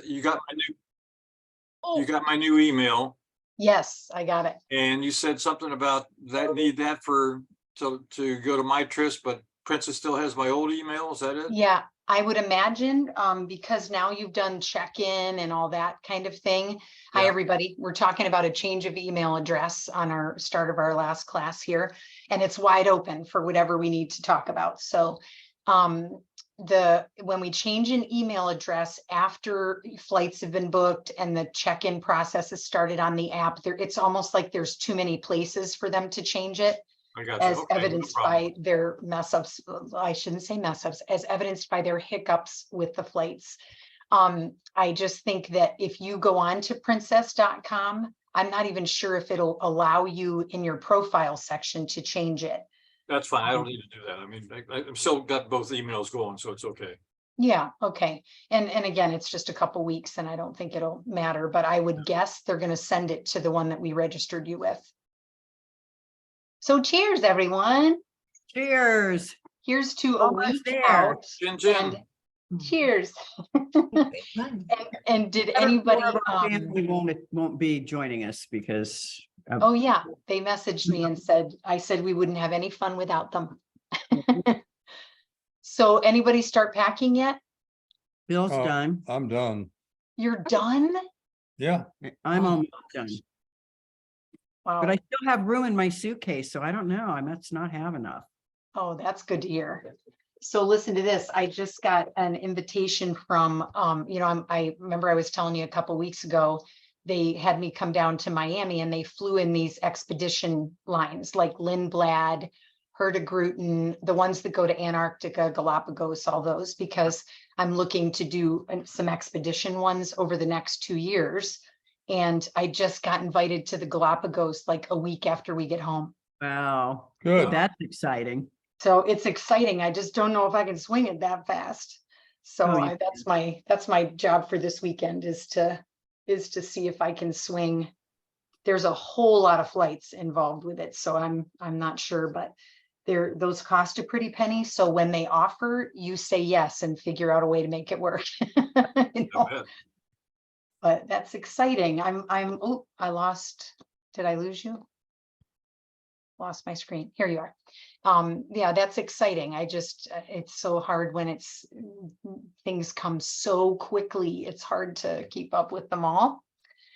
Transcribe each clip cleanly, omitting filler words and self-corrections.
you got my new, Oh, you got my new email, yes, I got it. and you said something about that need that for, to go to my tryst, but Princess still has my old email. Is that it? Yeah, I would imagine, because now you've done check-in and all that kind of thing. Hi, Yeah. everybody. We're talking about a change of email address on our start of our last class here, and it's wide open for whatever we need to talk about. So, when we change an email address after flights have been booked and the check-in process is started on the app, it's almost like there's too many places for them to change it. I got you. As Okay, no evidenced problem. by their mess ups, I shouldn't say mess ups, as evidenced by their hiccups with the flights. I just think that if you go on to princess.com, I'm not even sure if it'll allow you in your profile section to change it. That's fine. I don't need to do that. I mean, I'm still got both emails going, so it's okay. Yeah, okay. And again, it's just a couple weeks and I don't think it'll matter, but I would guess they're going to send it to the one that we registered you with. So cheers, everyone. Cheers. Here's to a Almost week there. out. Jen, Jen. And cheers. And did anybody, More of our family won't be joining us because of, oh yeah, they messaged me and said, I said we wouldn't have any fun without them. So anybody start packing yet? Bill's done. I'm done. You're done? Yeah. I'm Oh. almost done. Wow. But I still have room in my suitcase, so I don't know. I must not have enough. Oh, that's good to hear. So listen to this. I just got an invitation from, I remember I was telling you a couple weeks ago, they had me come down to Miami and they flew in these expedition lines like Lindblad, Hurtigruten, the ones that go to Antarctica, Galapagos, all those, because I'm looking to do some expedition ones over the next 2 years. And I just got invited to the Galapagos like a week after we get home. Wow. Good. That's exciting. So it's exciting. I just don't know if I can swing it that fast. So Oh, you that's my job for this weekend is to see if I can swing. There's a whole lot of flights involved with it, so I'm not sure, but those cost a pretty penny. So when they offer, you say yes and figure out a way to make it work. You know? I bet. But that's exciting. Oh, did I lose you? Lost my screen. Here you are. Yeah, that's exciting. It's so hard when things come so quickly. It's hard to keep up with them all.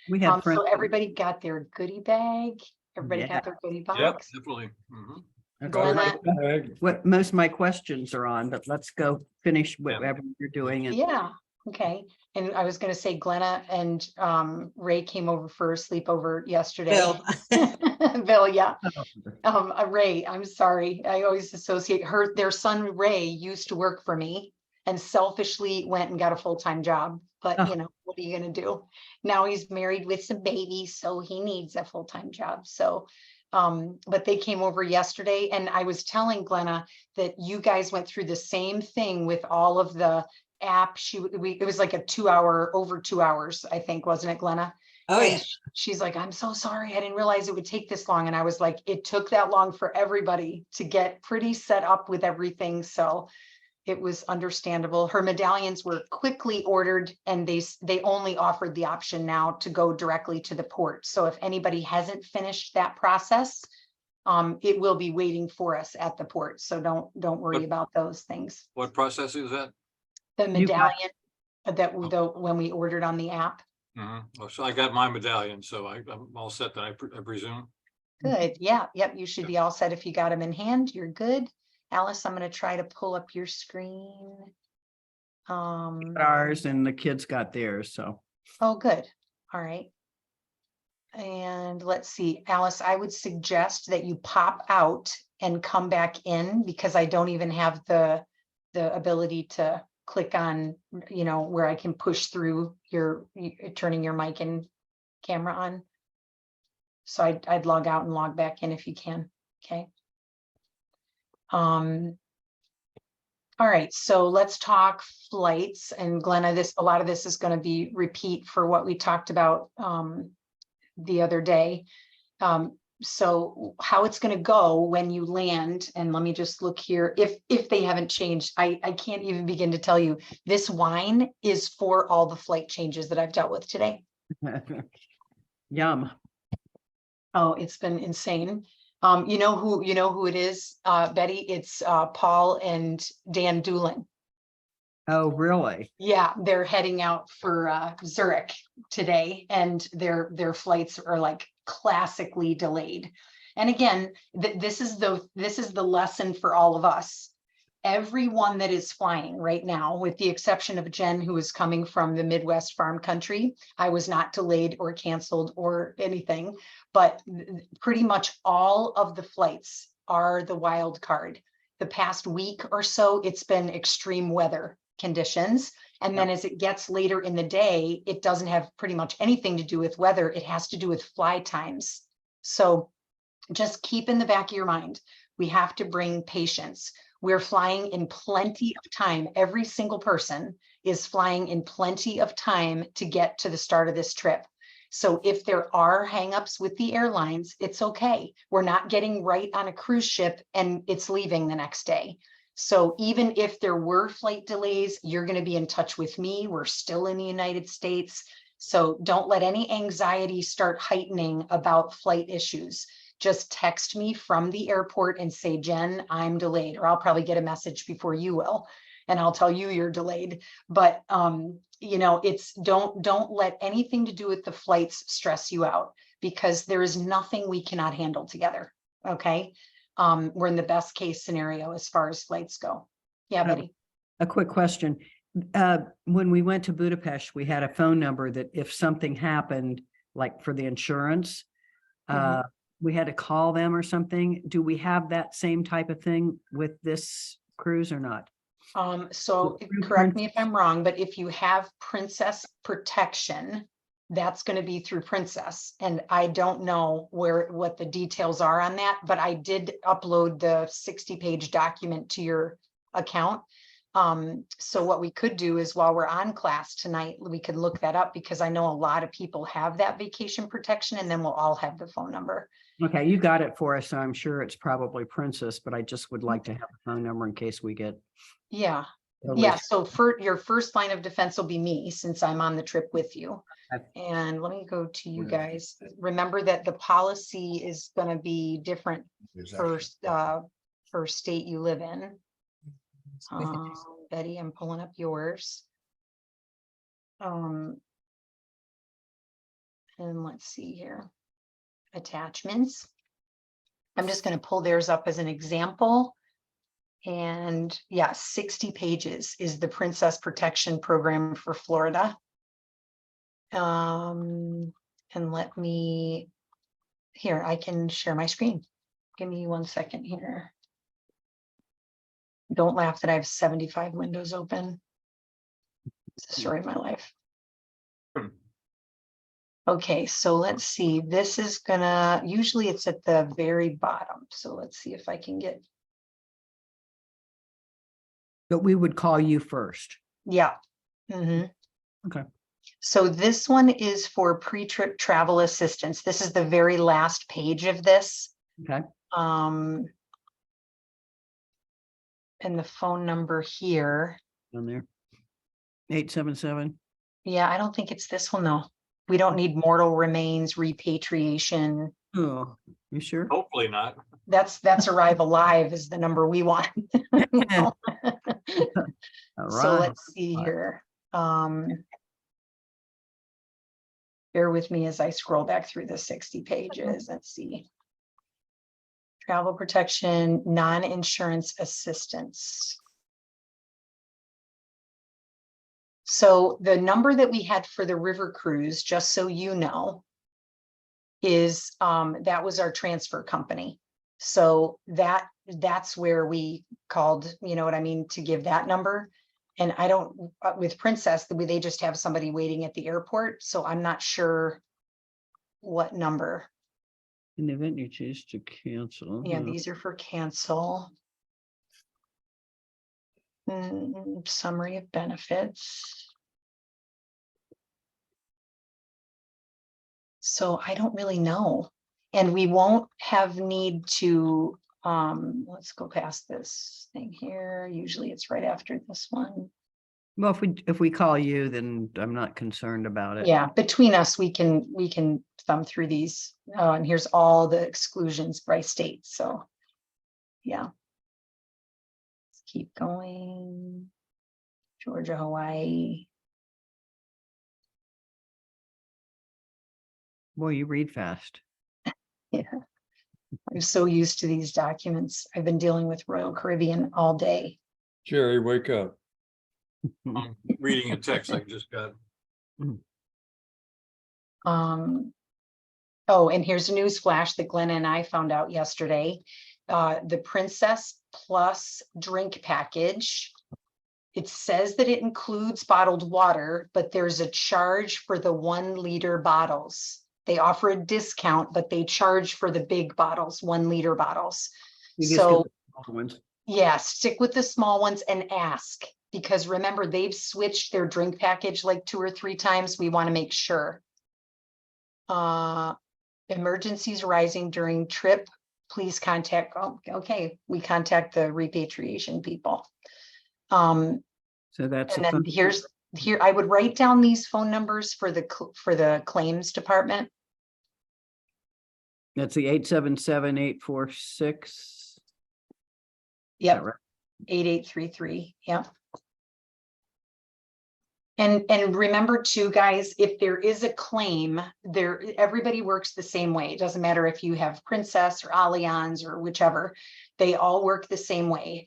We have So everybody got their goodie bag. Everybody got their goodie Yeah, box. definitely. Mhm. what most of my questions are on, but let's go finish whatever you're doing. And Yeah. Okay. And I was going to say Glenna and Ray came over for a sleepover yesterday. Bill, yeah. Ray, I'm sorry. I always associate their son Ray used to work for me and selfishly went and got a full-time job. But Oh. you know, what are you going to do? Now he's married with some babies, so he needs a full-time job. So but they came over yesterday and I was telling Glenna that you guys went through the same thing with all of the app. It was like over 2 hours, I think, wasn't it, Glenna? Oh, and yeah. She's like, I'm so sorry. I didn't realize it would take this long. And I was like, it took that long for everybody to get pretty set up with everything. So it was understandable. Her medallions were quickly ordered and they only offered the option now to go directly to the port. So if anybody hasn't finished that process, it will be waiting for us at the port. So don't worry about those things. What process is that? The medallion when we ordered on the app. Oh, so I got my medallion, so I'm all set then, I presume. Good. Yeah. Yep. You should be all set. If you got them in hand, you're good. Alice, I'm going to try to pull up your screen. ours and the kids got theirs. So. Oh, good. All right. And let's see, Alice, I would suggest that you pop out and come back in because I don't even have the ability to click on, where I can push through turning your mic and camera on. So I'd log out and log back in if you can. Okay. All right, so let's talk flights. And Glenna, a lot of this is going to be repeat for what we talked about the other day. So how it's going to go when you land, and let me just look here, if they haven't changed, I can't even begin to tell you, this wine is for all the flight changes that I've dealt with today. Yum. Oh, it's been insane. You know who it is, Betty? It's Paul and Dan Doolin. Oh, really? Yeah, they're heading out for Zurich today, and their flights are like classically delayed. And again, this is the lesson for all of us. Everyone that is flying right now, with the exception of Jen, who is coming from the Midwest farm country, I was not delayed or canceled or anything, but pretty much all of the flights are the wild card. The past week or so, it's been extreme weather conditions. And then as it gets later in the day, it doesn't have pretty much anything to do with weather. It has to do with fly times. So just keep in the back of your mind, we have to bring patience. We're flying in plenty of time. Every single person is flying in plenty of time to get to the start of this trip. So if there are hangups with the airlines, it's okay. We're not getting right on a cruise ship and it's leaving the next day. So even if there were flight delays, you're going to be in touch with me. We're still in the United States. So don't let any anxiety start heightening about flight issues. Just text me from the airport and say, Jen, I'm delayed, or I'll probably get a message before you will, and I'll tell you you're delayed. But it's don't let anything to do with the flights stress you out, because there is nothing we cannot handle together. Okay. We're in the best case scenario as far as flights go. Yeah, Betty. A quick question. When we went to Budapest, we had a phone number that if something happened, like for the insurance, we had to call them or something. Do we have that same type of thing with this cruise or not? So correct me if I'm wrong, but if you have Princess protection, that's going to be through Princess. And I don't know what the details are on that, but I did upload the 60-page document to your account. So what we could do is, while we're on class tonight, we could look that up, because I know a lot of people have that vacation protection, and then we'll all have the phone number. Okay, you got it for us, so I'm sure it's probably Princess, but I just would like to have a phone number in case we get. Yeah. totally. Yeah. So for your first line of defense will be me, since I'm on the trip with you. And let me go to you guys. Remember that the policy is going to be different for state you live in. Betty, I'm pulling up yours. And let's see here. Attachments. I'm just going to pull theirs up as an example. And yeah, 60 pages is the Princess Protection Program for Florida. And let me, here, I can share my screen. Give me 1 second here. Don't laugh that I have 75 windows open. It's the story of my life. Okay, so let's see. This is gonna, usually it's at the very bottom. So let's see if I can get. But we would call you first. Yeah. Okay. So this one is for pre-trip travel assistance. This is the very last page of this. Okay. And the phone number here. On there. 877. Yeah, I don't think it's this one though. We don't need mortal remains, repatriation. Oh, you sure? Hopefully not. That's Arrive Alive is the number we want. All So right. let's see here. Bear with me as I scroll back through the 60 pages. Let's see. Travel protection, non-insurance assistance. So the number that we had for the river cruise, just so you know, is that was our transfer company. So that's where we called, you know what I mean, to give that number. And I don't, with Princess, they just have somebody waiting at the airport. So I'm not sure what number. In the event you choose to cancel. Yeah, these are for cancel. Summary of benefits. So I don't really know. And we won't have need to, let's go past this thing here. Usually it's right after this one. Well, if we call you, then I'm not concerned about it. Yeah, between us, we can thumb through these. And here's all the exclusions by state, so. Yeah. Let's keep going. Georgia, Hawaii. Boy, you read fast. Yeah. I'm so used to these documents. I've been dealing with Royal Caribbean all day. Jerry, wake up. I'm reading a text I just got. Oh, and here's a news flash that Glenna and I found out yesterday. The Princess Plus drink package. It says that it includes bottled water, but there's a charge for the 1 liter bottles. They offer a discount, but they charge for the big bottles, 1 liter bottles. You just So get the small ones. yeah, stick with the small ones and ask, because remember, they've switched their drink package like 2 or 3 times. We want to make sure. Emergencies rising during trip, please contact, oh, okay, we contact the repatriation people. So that's, And then here, I would write down these phone numbers for the claims department. that's the 877-846. Yep, Right. 8833, yep. And remember too, guys, if there is a claim, everybody works the same way. It doesn't matter if you have Princess or Allianz or whichever, they all work the same way.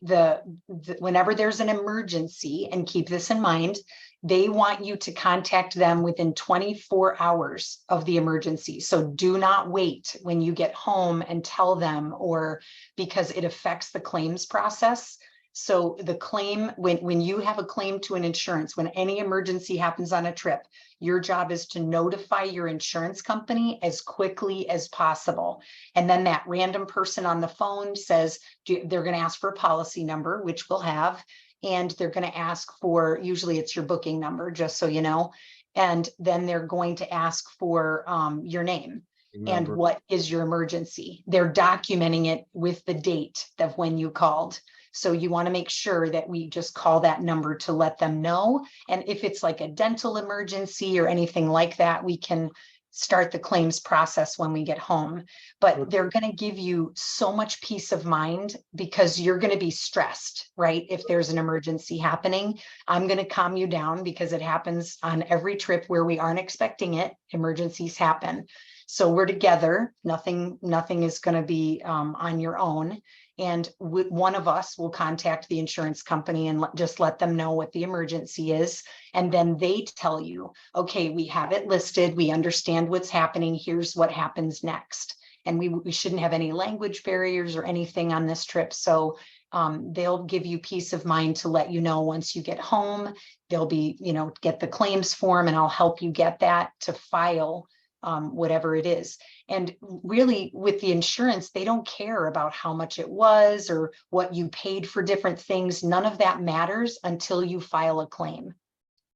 Whenever there's an emergency, and keep this in mind, they want you to contact them within 24 hours of the emergency. So do not wait when you get home and tell them, or because it affects the claims process. So the claim, when you have a claim to an insurance, when any emergency happens on a trip, your job is to notify your insurance company as quickly as possible. And then that random person on the phone says, they're going to ask for a policy number, which we'll have, and they're going to ask for, usually it's your booking number, just so you know, and then they're going to ask for your name. And what is your emergency? They're documenting it with the date of when you called. So you want to make sure that we just call that number to let them know. And if it's like a dental emergency or anything like that, we can start the claims process when we get home. But they're going to give you so much peace of mind, because you're going to be stressed, right? If there's an emergency happening, I'm going to calm you down, because it happens on every trip where we aren't expecting it. Emergencies happen. So we're together. Nothing is going to be on your own. And one of us will contact the insurance company and just let them know what the emergency is. And then they tell you, okay, we have it listed. We understand what's happening. Here's what happens next. And we shouldn't have any language barriers or anything on this trip. So they'll give you peace of mind to let you know once you get home. They'll be, get the claims form, and I'll help you get that to file whatever it is. And really, with the insurance, they don't care about how much it was or what you paid for different things. None of that matters until you file a claim.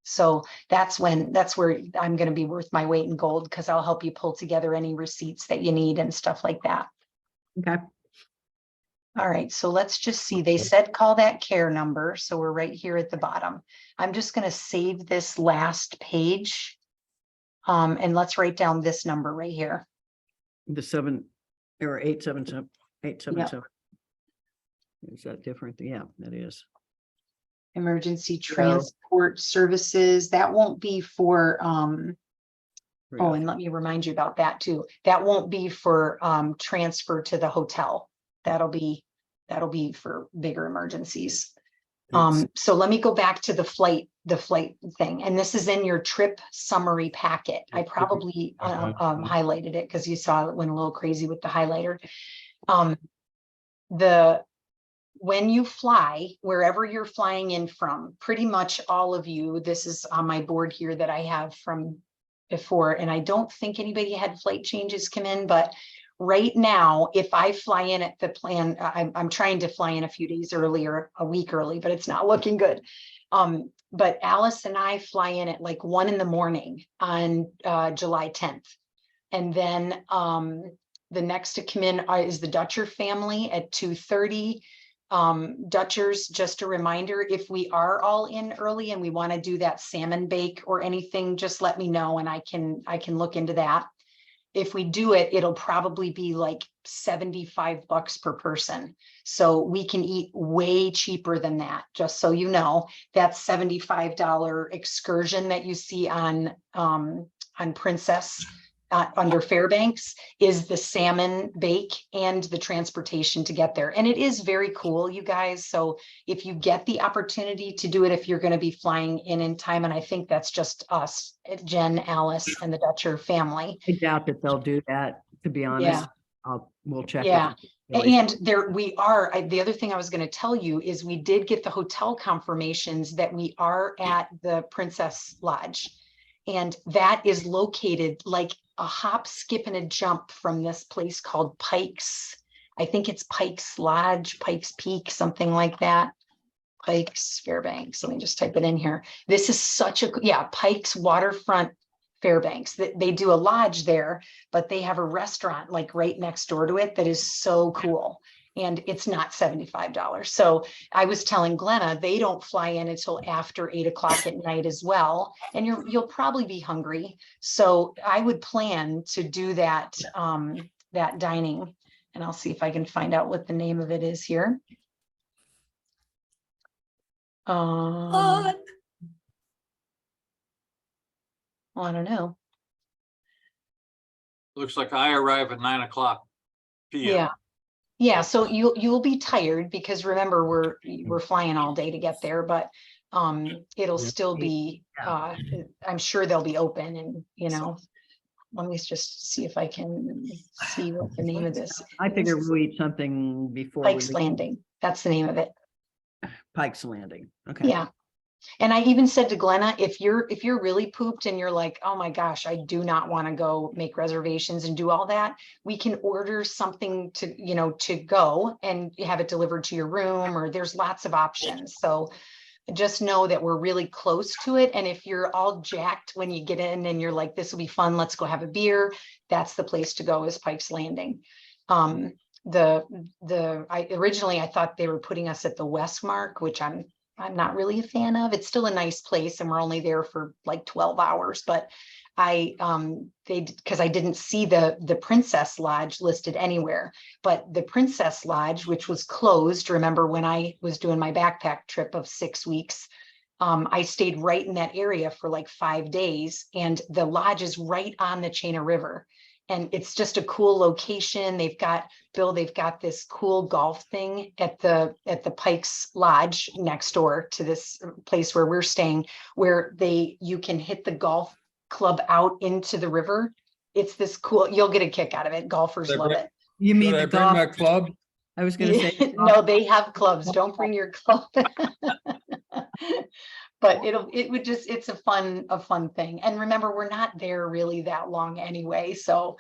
So that's where I'm going to be worth my weight in gold, because I'll help you pull together any receipts that you need and stuff like that. Okay. All right, so let's just see. They said call that care number. So we're right here at the bottom. I'm just going to save this last page. And let's write down this number right here. The 877. Is that different? Yeah, that is. Emergency transport services. That won't be for, oh, and let me remind you about that too. That won't be for transfer to the hotel. That'll be for bigger emergencies. So let me go back to the flight thing. And this is in your trip summary packet. I probably highlighted it because you saw it went a little crazy with the highlighter. When you fly, wherever you're flying in from, pretty much all of you, this is on my board here that I have from before, and I don't think anybody had flight changes come in, but right now, if I fly in at the plan, I'm trying to fly in a few days earlier, a week early, but it's not looking good. But Alice and I fly in at like 1 a.m. on July 10th. And then The next to come in is the Dutcher family at 2:30. Dutchers, just a reminder, if we are all in early and we want to do that salmon bake or anything, just let me know and I can look into that. If we do it, it'll probably be like $75 per person. So we can eat way cheaper than that, just so you know. That $75 excursion that you see on Princess under Fairbanks is the salmon bake and the transportation to get there. And it is very cool, you guys. So if you get the opportunity to do it, if you're going to be flying in time, and I think that's just us, Jen, Alice, and the Dutcher family. I doubt that they'll do that, to be honest. We'll check. Yeah. with them. And there we are. The other thing I was going to tell you is we did get the hotel confirmations that we are at the Princess Lodge. And that is located like a hop, skip, and a jump from this place called Pikes. I think it's Pikes Lodge, Pikes Peak, something like that. Pikes Fairbanks. Let me just type it in here. This is such a, Pikes Waterfront Fairbanks. They do a lodge there, but they have a restaurant like right next door to it that is so cool. And it's not $75. So I was telling Glenna, they don't fly in until after 8 o'clock at night as well. And you'll probably be hungry. So I would plan to do that, that dining. And I'll see if I can find out what the name of it is here. Well, I don't know. Looks like I arrive at 9 o'clock PM. Yeah, so you'll be tired because remember we're flying all day to get there, but it'll still be I'm sure they'll be open, and let me just see if I can see what the name of this is. I figure we'll eat something before Pikes Landing. That's the name of it. Pikes Landing. Okay. Yeah. And I even said to Glenna, if you're really pooped and you're like, oh my gosh, I do not want to go make reservations and do all that, we can order something to go and have it delivered to your room, or there's lots of options. So just know that we're really close to it. And if you're all jacked when you get in and you're like, this will be fun, let's go have a beer, that's the place to go, is Pikes Landing. Originally I thought they were putting us at the Westmark, which I'm not really a fan of. It's still a nice place and we're only there for like 12 hours, but because I didn't see the Princess Lodge listed anywhere, but the Princess Lodge, which was closed, remember when I was doing my backpack trip of 6 weeks, I stayed right in that area for like 5 days, and the lodge is right on the Chaina River. And it's just a cool location. They've got this cool golf thing at the Pikes Lodge next door to this place where we're staying, where you can hit the golf club out into the river. It's this cool, you'll get a kick out of it. Golfers love it. You mean Should I the bring golf? my club? I was going to say. No, they have clubs. Don't bring your club. But it's a fun thing. And remember, we're not there really that long anyway. So,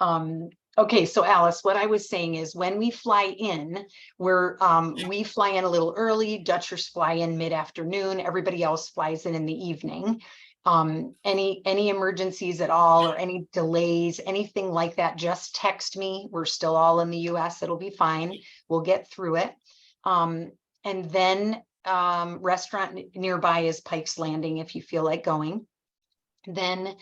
okay. So Alice, what I was saying is when we fly in, we fly in a little early. Dutchers fly in mid-afternoon. Everybody else flies in the evening. Any emergencies at all, or any delays, anything like that, just text me. We're still all in the US. It'll be fine. We'll get through it. And then restaurant nearby is Pikes Landing if you feel like going. Then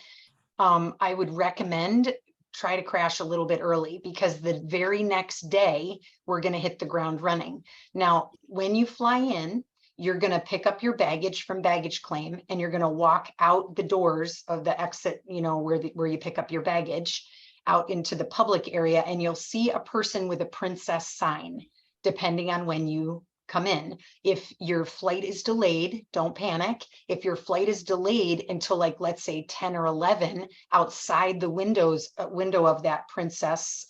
I would recommend try to crash a little bit early, because the very next day we're going to hit the ground running. Now, when you fly in, you're going to pick up your baggage from baggage claim, and you're going to walk out the doors of the exit, where you pick up your baggage, out into the public area, and you'll see a person with a princess sign, depending on when you come in. If your flight is delayed, don't panic. If your flight is delayed until like, let's say 10 or 11, outside the window of that princess,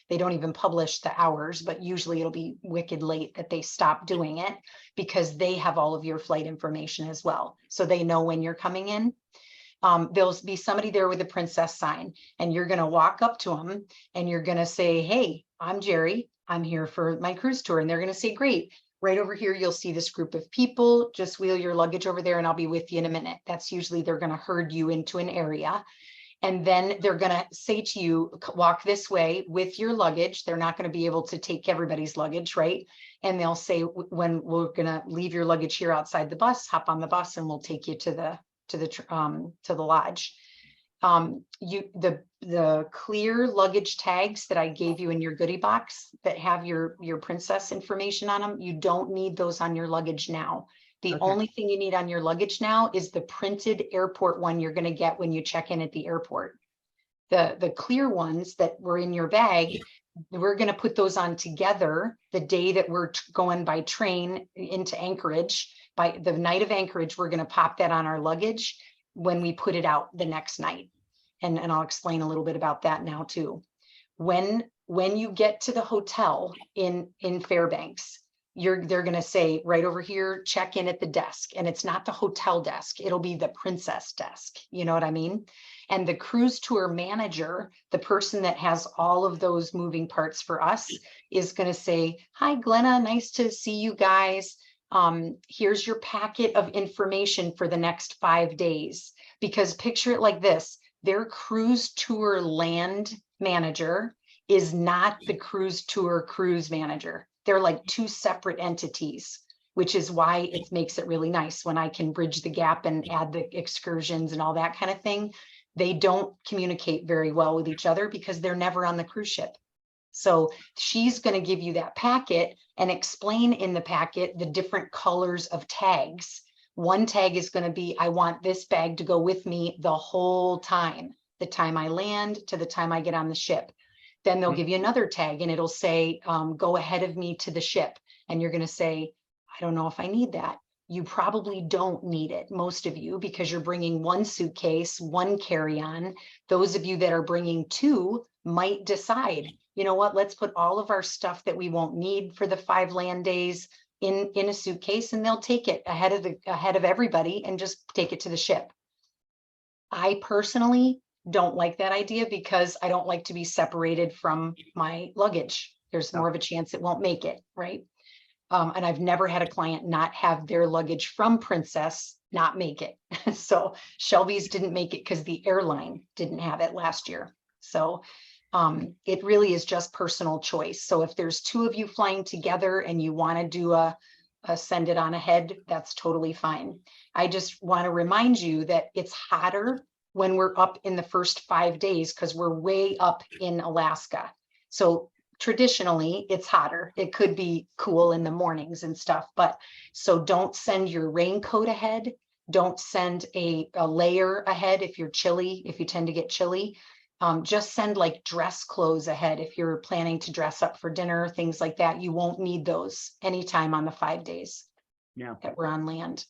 they don't even publish the hours, but usually it'll be wicked late that they stop doing it, because they have all of your flight information as well. So they know when you're coming in. There'll be somebody there with a princess sign, and you're going to walk up to them and you're going to say, hey, I'm Jerry. I'm here for my cruise tour. And they're going to say, great. Right over here, you'll see this group of people. Just wheel your luggage over there and I'll be with you in a minute. That's usually they're going to herd you into an area. And then they're going to say to you, walk this way with your luggage. They're not going to be able to take everybody's luggage, right? And they'll say, when we're going to leave your luggage here outside the bus, hop on the bus and we'll take you to the lodge. The clear luggage tags that I gave you in your goodie box that have your princess information on them, you don't need those on your luggage now. The Okay. only thing you need on your luggage now is the printed airport one you're going to get when you check in at the airport. The clear ones that were in your bag, we're going to put those on together the day that we're going by train into Anchorage. By the night of Anchorage, we're going to pop that on our luggage when we put it out the next night. And I'll explain a little bit about that now too. When you get to the hotel in Fairbanks, they're going to say right over here, check in at the desk. And it's not the hotel desk. It'll be the princess desk. You know what I mean? And the cruise tour manager, the person that has all of those moving parts for us, is going to say, hi, Glenna, nice to see you guys. Here's your packet of information for the next 5 days. Because picture it like this, their cruise tour land manager is not the cruise tour cruise manager. They're like two separate entities, which is why it makes it really nice when I can bridge the gap and add the excursions and all that kind of thing. They don't communicate very well with each other because they're never on the cruise ship. So she's going to give you that packet and explain in the packet the different colors of tags. One tag is going to be, I want this bag to go with me the whole time, the time I land to the time I get on the ship. Then they'll give you another tag and it'll say, go ahead of me to the ship. And you're going to say, I don't know if I need that. You probably don't need it, most of you, because you're bringing one suitcase, one carry-on. Those of you that are bringing two might decide, you know what, let's put all of our stuff that we won't need for the 5 land days in a suitcase, and they'll take it ahead of everybody and just take it to the ship. I personally don't like that idea because I don't like to be separated from my luggage. There's more of a chance it won't make it, right? And I've never had a client not have their luggage from Princess not make it. So Shelby's didn't make it because the airline didn't have it last year. So it really is just personal choice. So if there's 2 of you flying together and you want to do a send it on ahead, that's totally fine. I just want to remind you that it's hotter when we're up in the first 5 days because we're way up in Alaska. So traditionally it's hotter. It could be cool in the mornings and stuff, but so don't send your raincoat ahead. Don't send a layer ahead if you're chilly, if you tend to get chilly. Just send like dress clothes ahead if you're planning to dress up for dinner, things like that. You won't need those anytime on the 5 days that we're on land.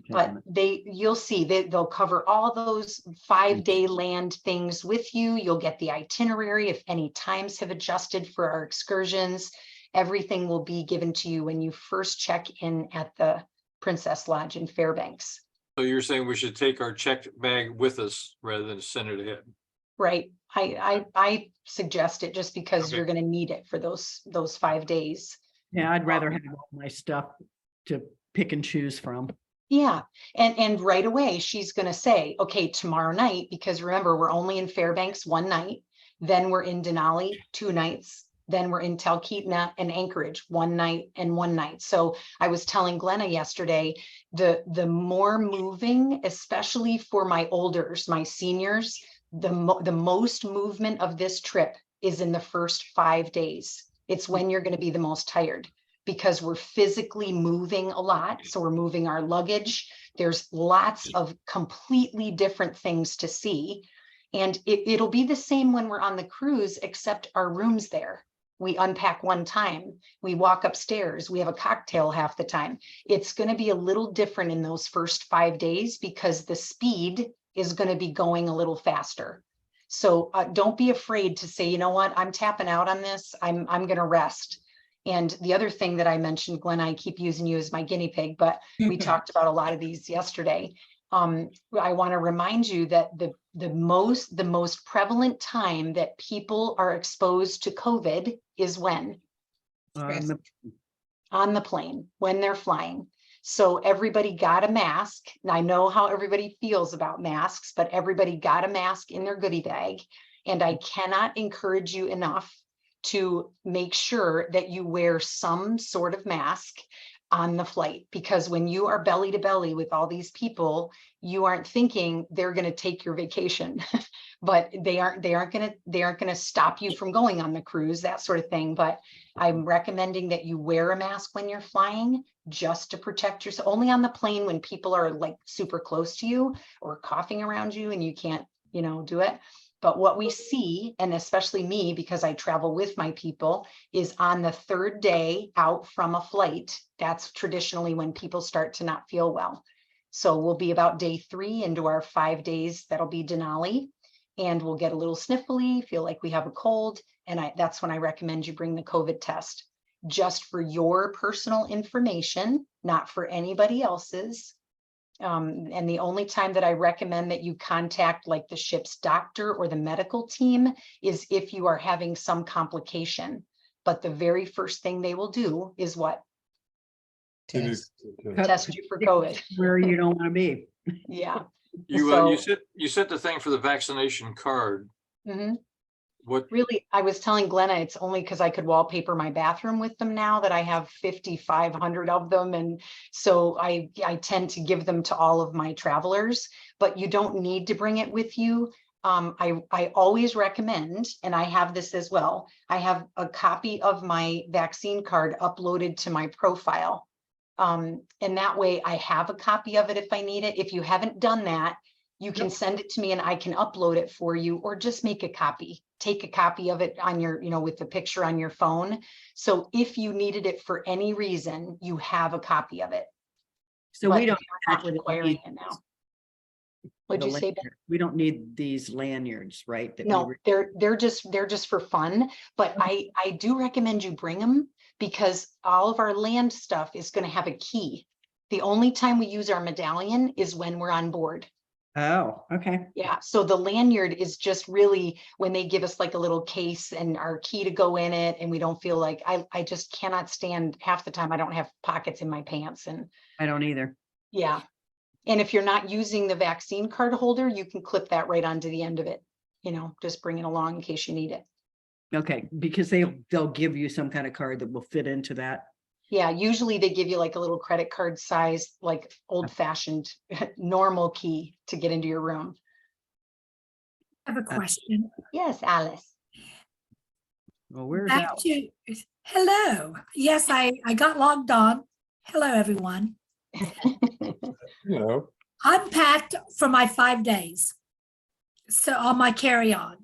But you'll see they'll cover all those 5-day land things with you. You'll get the itinerary if any times have adjusted for our excursions. Everything will be given to you when you first check in at the Princess Lodge in Fairbanks. So you're saying we should take our checked bag with us rather than send it ahead? Right. I suggest it just because Okay. you're going to need it for those 5 days. Yeah, I'd rather have all my stuff to pick and choose from. Yeah. And right away, she's going to say, okay, tomorrow night, because remember, we're only in Fairbanks 1 night, then we're in Denali 2 nights, then we're in Talkeetna and Anchorage 1 night and 1 night. So I was telling Glenna yesterday, the more moving, especially for my olders, my seniors, the most movement of this trip is in the first 5 days. It's when you're going to be the most tired, because we're physically moving a lot. So we're moving our luggage. There's lots of completely different things to see. And it'll be the same when we're on the cruise, except our room's there. We unpack 1 time. We walk upstairs. We have a cocktail half the time. It's going to be a little different in those first 5 days because the speed is going to be going a little faster. So don't be afraid to say, you know what, I'm tapping out on this. I'm going to rest. And the other thing that I mentioned, Glenn, I keep using you as my guinea pig, but we talked about a lot of these yesterday. I want to remind you that the most prevalent time that people are exposed to COVID is when? On On the plane, when they're flying. So everybody got a mask. And I know how everybody feels about masks, but everybody got a mask in their goodie bag. And I cannot encourage you enough to make sure that you wear some sort of mask on the flight, because when you are belly to belly with all these people, you aren't thinking they're going to take your vacation, but they aren't going to stop you from going on the cruise, that sort of thing. But I'm recommending that you wear a mask when you're flying, just to protect yourself. Only on the plane when people are like super close to you or coughing around you and you can't, do it. But what we see, and especially me, because I travel with my people, is on the third day out from a flight, that's traditionally when people start to not feel well. So we'll be about day 3 into our 5 days. That'll be Denali. And we'll get a little sniffly, feel like we have a cold. And that's when I recommend you bring the COVID test, just for your personal information, not for anybody else's. And the only time that I recommend that you contact like the ship's doctor or the medical team is if you are having some complication. But the very first thing they will do is what? Test you for COVID. Where you don't want to be. Yeah. You sent the thing for the vaccination card. Mhm. What? Really, I was telling Glenna, it's only because I could wallpaper my bathroom with them now that I have 5,500 of them. And so I tend to give them to all of my travelers, but you don't need to bring it with you. I always recommend, and I have this as well, I have a copy of my vaccine card uploaded to my profile. And that way I have a copy of it if I need it. If you haven't done that, you can send it to me and I can upload it for you, or just make a copy, take a copy of it on your, with the picture on your phone. So if you needed it for any reason, you have a copy of it. So But we don't not actually requiring need it now. What'd you say, Ben? we don't need these lanyards, right? That No, they're just for fun, but I do recommend you bring them, because all of our land stuff is going to have a key. The only time we use our medallion is when we're on board. Oh, okay. Yeah, so the lanyard is just really when they give us like a little case and our key to go in it, and we don't feel like I just cannot stand, half the time I don't have pockets in my pants. And I don't either. yeah. And if you're not using the vaccine card holder, you can clip that right onto the end of it, just bring it along in case you need it. Okay, because they'll give you some kind of card that will fit into that. Yeah, usually they give you like a little credit card size, like old fashioned normal key to get into your room. I have a question. Yes, Alice. Well, where's Back Alice? to, hello. Yes, I got logged on. Hello, everyone. I'm packed for my 5 days. So on my carry-on,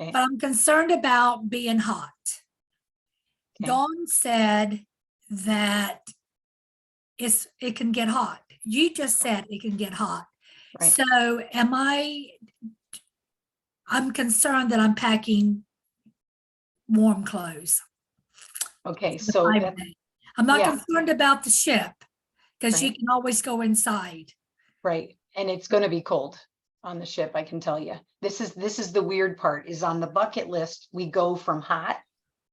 Okay. but I'm concerned about being hot. Okay. Dawn said that it can get hot. You just said it can get hot. Right. So I'm concerned that I'm packing warm clothes. Okay, for the so 5 that, days. I'm not yeah. concerned about the ship, because you Right. can always go inside. right, and it's going to be cold on the ship, I can tell you. This is the weird part, is on the bucket list we go from hot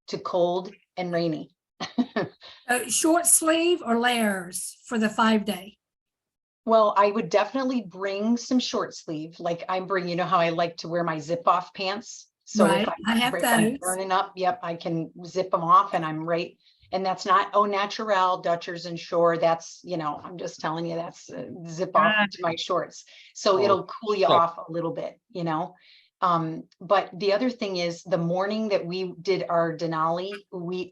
to cold and rainy. Short sleeve or layers for the 5 day? Well, I would definitely bring some short sleeve, like I'm bringing, how I like to wear my zip off pants. So Right, if I have if I'm those. burning up, yep, I can zip them off and I'm right. And that's not au naturel, Dutchers and Shore. That's, I'm just telling you, that's zip off to my shorts. So it'll cool you off a little bit, But the other thing is, the morning that we did our Denali,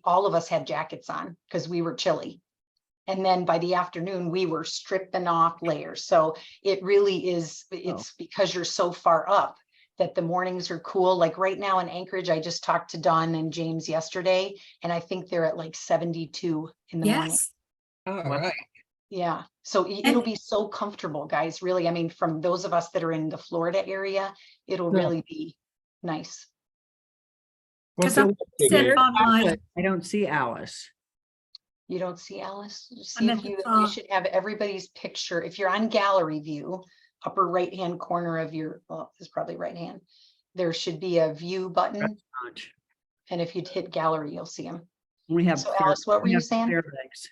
all of us had jackets on because we were chilly. And then by the afternoon, we were stripping off layers. So it really is, it's because you're so far up that the mornings are cool. Like right now in Anchorage, I just talked to Don and James yesterday, and I think they're at like 72 in the morning. Yes. All right. Yeah. So it'll be so comfortable, guys. Really. I mean, from those of us that are in the Florida area, it'll really be nice. Because I'm sitting on my, I don't see Alice. You don't see Alice? See I'm if at the you top. should have everybody's picture. If you're on gallery view, upper right hand corner of your, well, it's probably right hand, there should be a view button. And if you'd hit gallery, you'll see them. We have So Alice, what were you saying? Fairbanks.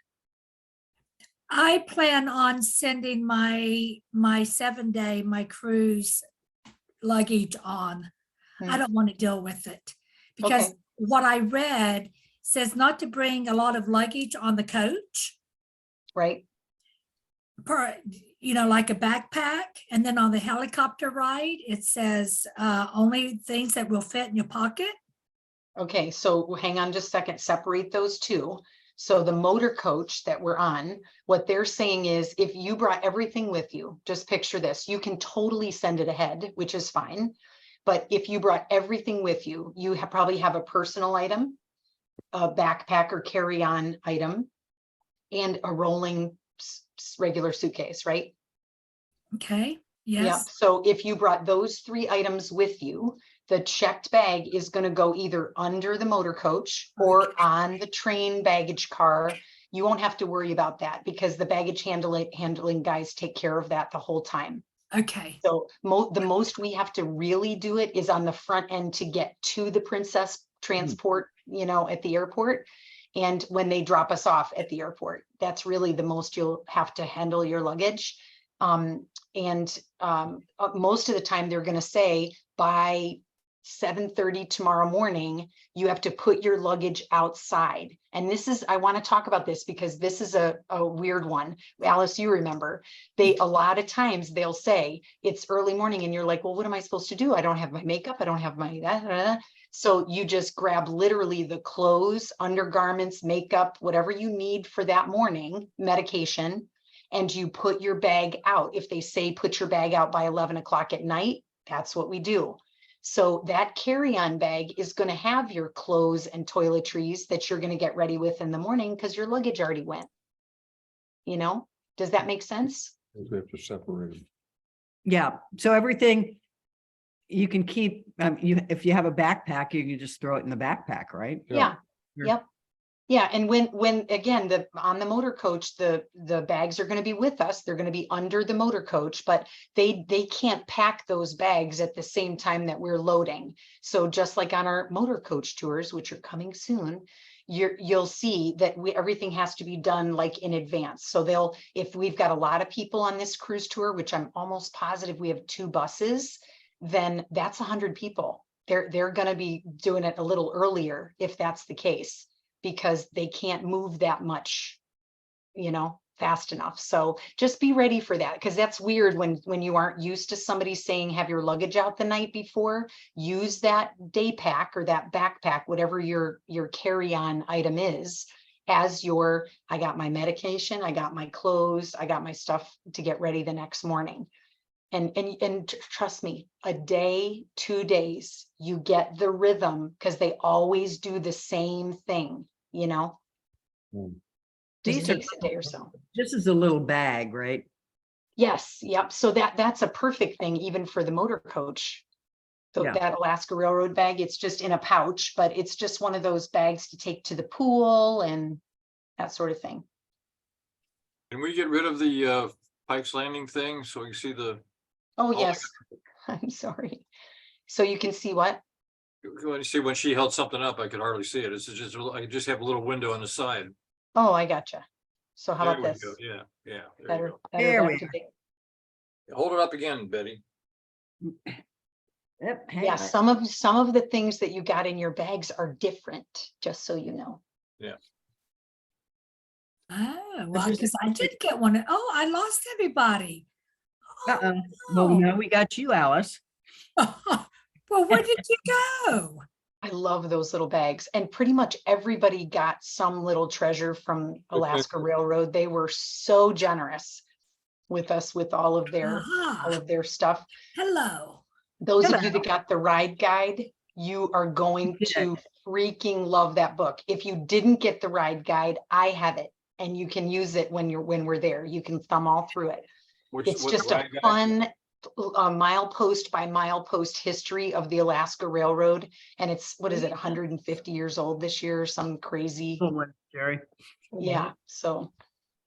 I plan on sending my 7-day, my cruise luggage on. I Hmm. don't want to deal with it because Okay. what I read says not to bring a lot of luggage on the coach, Right? per, like a backpack. And then on the helicopter ride, it says only things that will fit in your pocket. Okay, so hang on just a second, separate those two. So the motor coach that we're on, what they're saying is if you brought everything with you, just picture this, you can totally send it ahead, which is fine. But if you brought everything with you, you probably have a personal item, a backpack or carry-on item, and a rolling regular suitcase, right? Okay. Yeah, Yes. so if you brought those 3 items with you, the checked bag is going to go either under the motor coach or Okay. on the train baggage car. You won't have to worry about that because the baggage handling guys take care of that the whole time. Okay. So the most we have to really do it is on the front end to get to the Princess transport, at the airport. And when they drop us off at the airport, that's really the most you'll have to handle your luggage. Most of the time they're going to say by 7:30 tomorrow morning, you have to put your luggage outside. And I want to talk about this because this is a weird one. Alice, you remember, a lot of times they'll say it's early morning and you're like, well, what am I supposed to do? I don't have my makeup. I don't have my, So you just grab literally the clothes, undergarments, makeup, whatever you need for that morning, medication, and you put your bag out. If they say put your bag out by 11 o'clock at night, that's what we do. So that carry-on bag is going to have your clothes and toiletries that you're going to get ready with in the morning because your luggage already went. Does that make sense? We have to separate them. Yeah, so everything you can keep, if you have a backpack, you can just throw it in the backpack, right? Yeah. Sure. Yep. Yeah, and when again, on the motor coach, the bags are going to be with us. They're going to be under the motor coach, but they can't pack those bags at the same time that we're loading. So just like on our motor coach tours, which are coming soon, you'll see that everything has to be done like in advance. So if we've got a lot of people on this cruise tour, which I'm almost positive we have 2 buses, then that's 100 people. They're going to be doing it a little earlier if that's the case, because they can't move that much, fast enough. So just be ready for that, because that's weird when you aren't used to somebody saying have your luggage out the night before. Use that day pack or that backpack, whatever your carry-on item is, as I got my medication, I got my clothes, I got my stuff to get ready the next morning. And trust me, a day, 2 days, you get the rhythm because they always do the same thing, Just These are, takes a day or so. this is a little bag, right? Yes, yep. So that's a perfect thing even for the motor coach. Yeah. That Alaska Railroad bag, it's just in a pouch, but it's just one of those bags to take to the pool and that sort of thing. Can we get rid of the Pike's Landing thing so we can see the, Oh, Oh, yes. I'm sorry. So you can see what? when you see when she held something up, I could hardly see it. It's just, I could just have a little window on the side. Oh, I gotcha. So how There about we this? go. Yeah, yeah. There Better, you go. better There back we to go. the- Hold it up again, Betty. Yep. hang Yeah, on. some of the things that you got in your bags are different, just so you know. Oh, well, just- because I did get one. Oh, I lost everybody. Uh-oh. Well, Oh, no, we got you, Alice. well, where did you go? I love those little bags, and pretty much everybody got some little treasure from Alaska Railroad. They were so generous with us with all of Aha. their stuff. Hello. Those of you Hello. that got the ride guide, you are going Yeah. to freaking love that book. If you didn't get the ride guide, I have it, and you can use it when we're there. You can thumb all through it. It's What just a ride guide? fun milepost by milepost history of the Alaska Railroad. And it's, what is it, 150 years old this year, or some crazy. Oh, Jerry. Yeah, so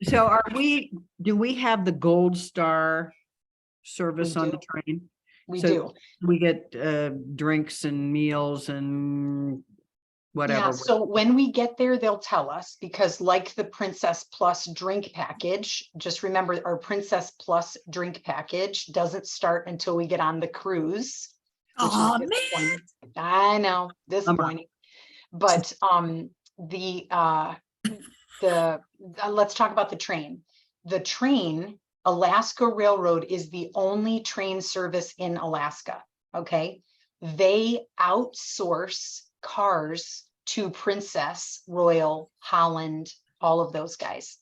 So do we have the Gold Star service We on the do. train? we So do. We get drinks and meals and whatever. Yeah, so when we get there, they'll tell us, because like the Princess Plus drink package, just remember our Princess Plus drink package doesn't start until we get on the cruise. Which is Oh, man. disappointing. I know, disappointing. But let's talk about the train. The train, Alaska Railroad is the only train service in Alaska. Okay. They outsource cars to Princess, Royal, Holland, all of those guys.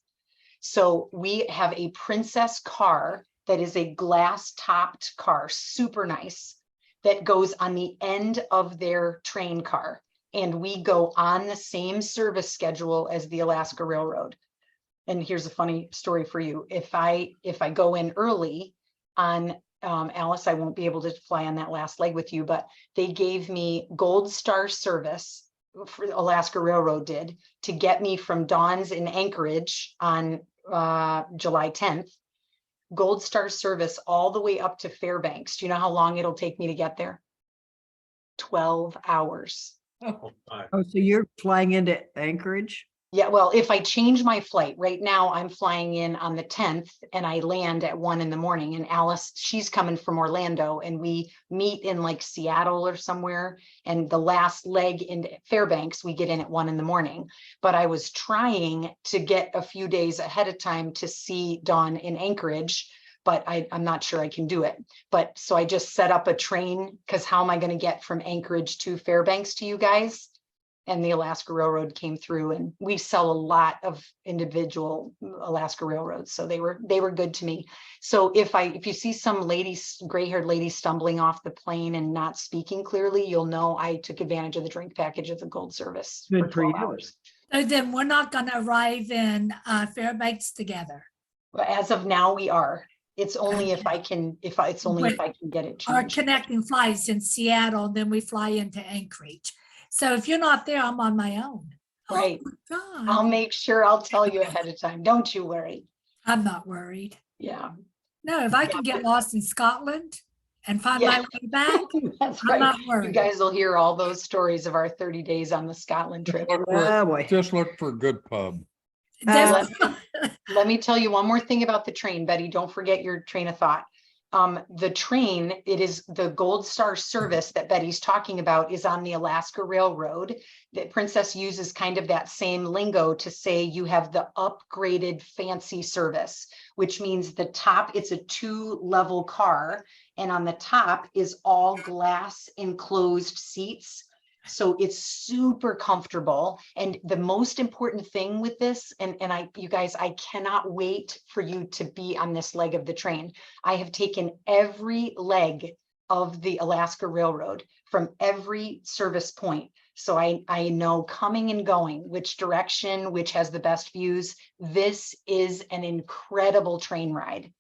So we have a Princess car that is a glass topped car, super nice, that goes on the end of their train car. And we go on the same service schedule as the Alaska Railroad. And here's a funny story for you. If I go in early on Alice, I won't be able to fly on that last leg with you, but they gave me Gold Star service, for Alaska Railroad did, to get me from Dawn's in Anchorage on July 10th, Gold Star service all the way up to Fairbanks. Do you know how long it'll take me to get there? 12 hours. Oh, my. Oh, so you're flying into Anchorage? Yeah, well, if I change my flight, right now I'm flying in on the 10th and I land at 1 in the morning, and Alice, she's coming from Orlando, and we meet in like Seattle or somewhere. And the last leg in Fairbanks, we get in at 1 in the morning. But I was trying to get a few days ahead of time to see Dawn in Anchorage, but I'm not sure I can do it. But so I just set up a train, because how am I going to get from Anchorage to Fairbanks to you guys? And the Alaska Railroad came through, and we sell a lot of individual Alaska Railroads. So they were good to me. So if you see some ladies, gray-haired lady stumbling off the plane and not speaking clearly, you'll know I took advantage of the drink package of the Gold service Good for 12 you. hours. So then we're not going to arrive in Fairbanks together. But as of now, we are. It's only if I can get it Our changed. connecting flights in Seattle, then we fly into Anchorage. So if you're not there, I'm on my own. Right. Oh, I'll God. make sure I'll tell you ahead of time. Don't you worry. I'm not worried. Yeah, No, if I can get lost in Scotland and find Yeah. my way back, that's I'm right. not You worried. guys will hear all those stories of our 30 days on the Scotland trip. Oh, boy. Just look for a good pub. There's- Let me tell you one more thing about the train, Betty. Don't forget your train of thought. The train, it is the Gold Star service that Betty's talking about, is on the Alaska Railroad. That Princess uses kind of that same lingo to say you have the upgraded fancy service, which means the top, it's a 2-level car, and on the top is all glass enclosed seats. So it's super comfortable. And the most important thing with this, and you guys, I cannot wait for you to be on this leg of the train. I have taken every leg of the Alaska Railroad from every service point. So I know coming and going, which direction, which has the best views. This is an incredible train ride.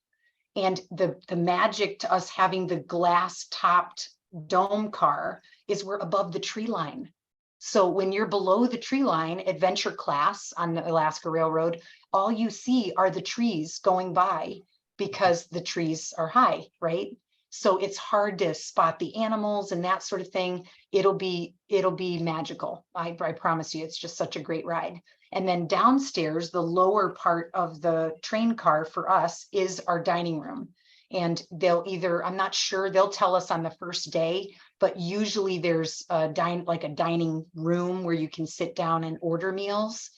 And the magic to us having the glass topped dome car is we're above the tree line. So when you're below the tree line, adventure class on the Alaska Railroad, all you see are the trees going by because the trees are high, right? So it's hard to spot the animals and that sort of thing. It'll be magical. I promise you, it's just such a great ride. And then downstairs, the lower part of the train car for us is our dining room. And they'll either, I'm not sure, they'll tell us on the first day, but usually there's a dining room where you can sit down and order meals.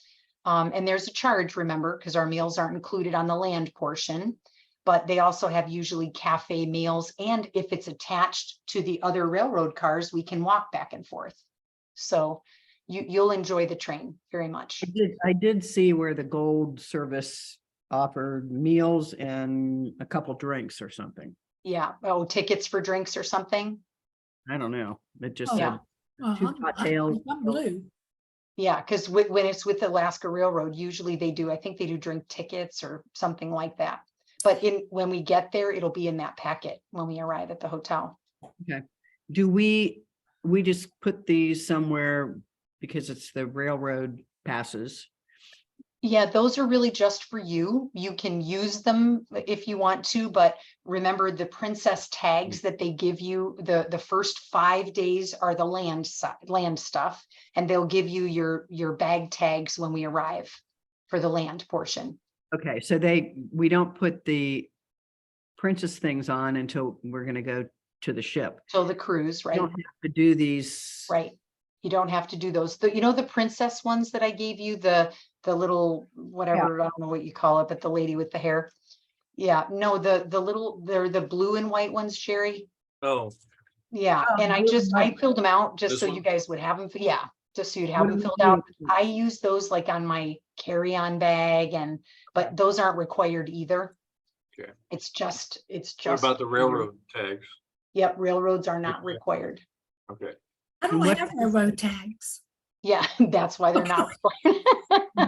And there's a charge, remember, because our meals aren't included on the land portion, but they also have usually cafe meals. And if it's attached to the other railroad cars, we can walk back and forth. So you'll enjoy the train very much. I did see where the Gold service offered meals and a couple drinks or something. Yeah. Oh, tickets for drinks or something. I don't know. It just Oh, said yeah. Well, two cocktails. I'm blue. Yeah, because when it's with the Alaska Railroad, usually I think they do drink tickets or something like that. But when we get there, it'll be in that packet when we arrive at the hotel. Okay. Do we just put these somewhere because it's the railroad passes? Yeah, those are really just for you. You can use them if you want to, but remember the princess tags that they give you, the first 5 days are the land stuff, and they'll give you your bag tags when we arrive for the land portion. Okay, so we don't put the princess things on until we're gonna go to the ship. So the cruise, You right? don't have to do these. Right. You don't have to do those. You know, the princess ones that I gave you, the little, whatever, I don't know what you call it, but the lady with the hair. Yeah, no, they're the blue and white ones, Sherry. Oh, Yeah, Oh, and I blue and white. filled them out just This so you one? guys would have them. Yeah, just so you'd have What them do we filled do? out. I use those like on my carry-on bag but those aren't required either. Okay. It's just. what about the railroad tags? Yep, railroads are not Okay. required. Okay. I don't What- have railroad tags. Yeah, that's why they're not required.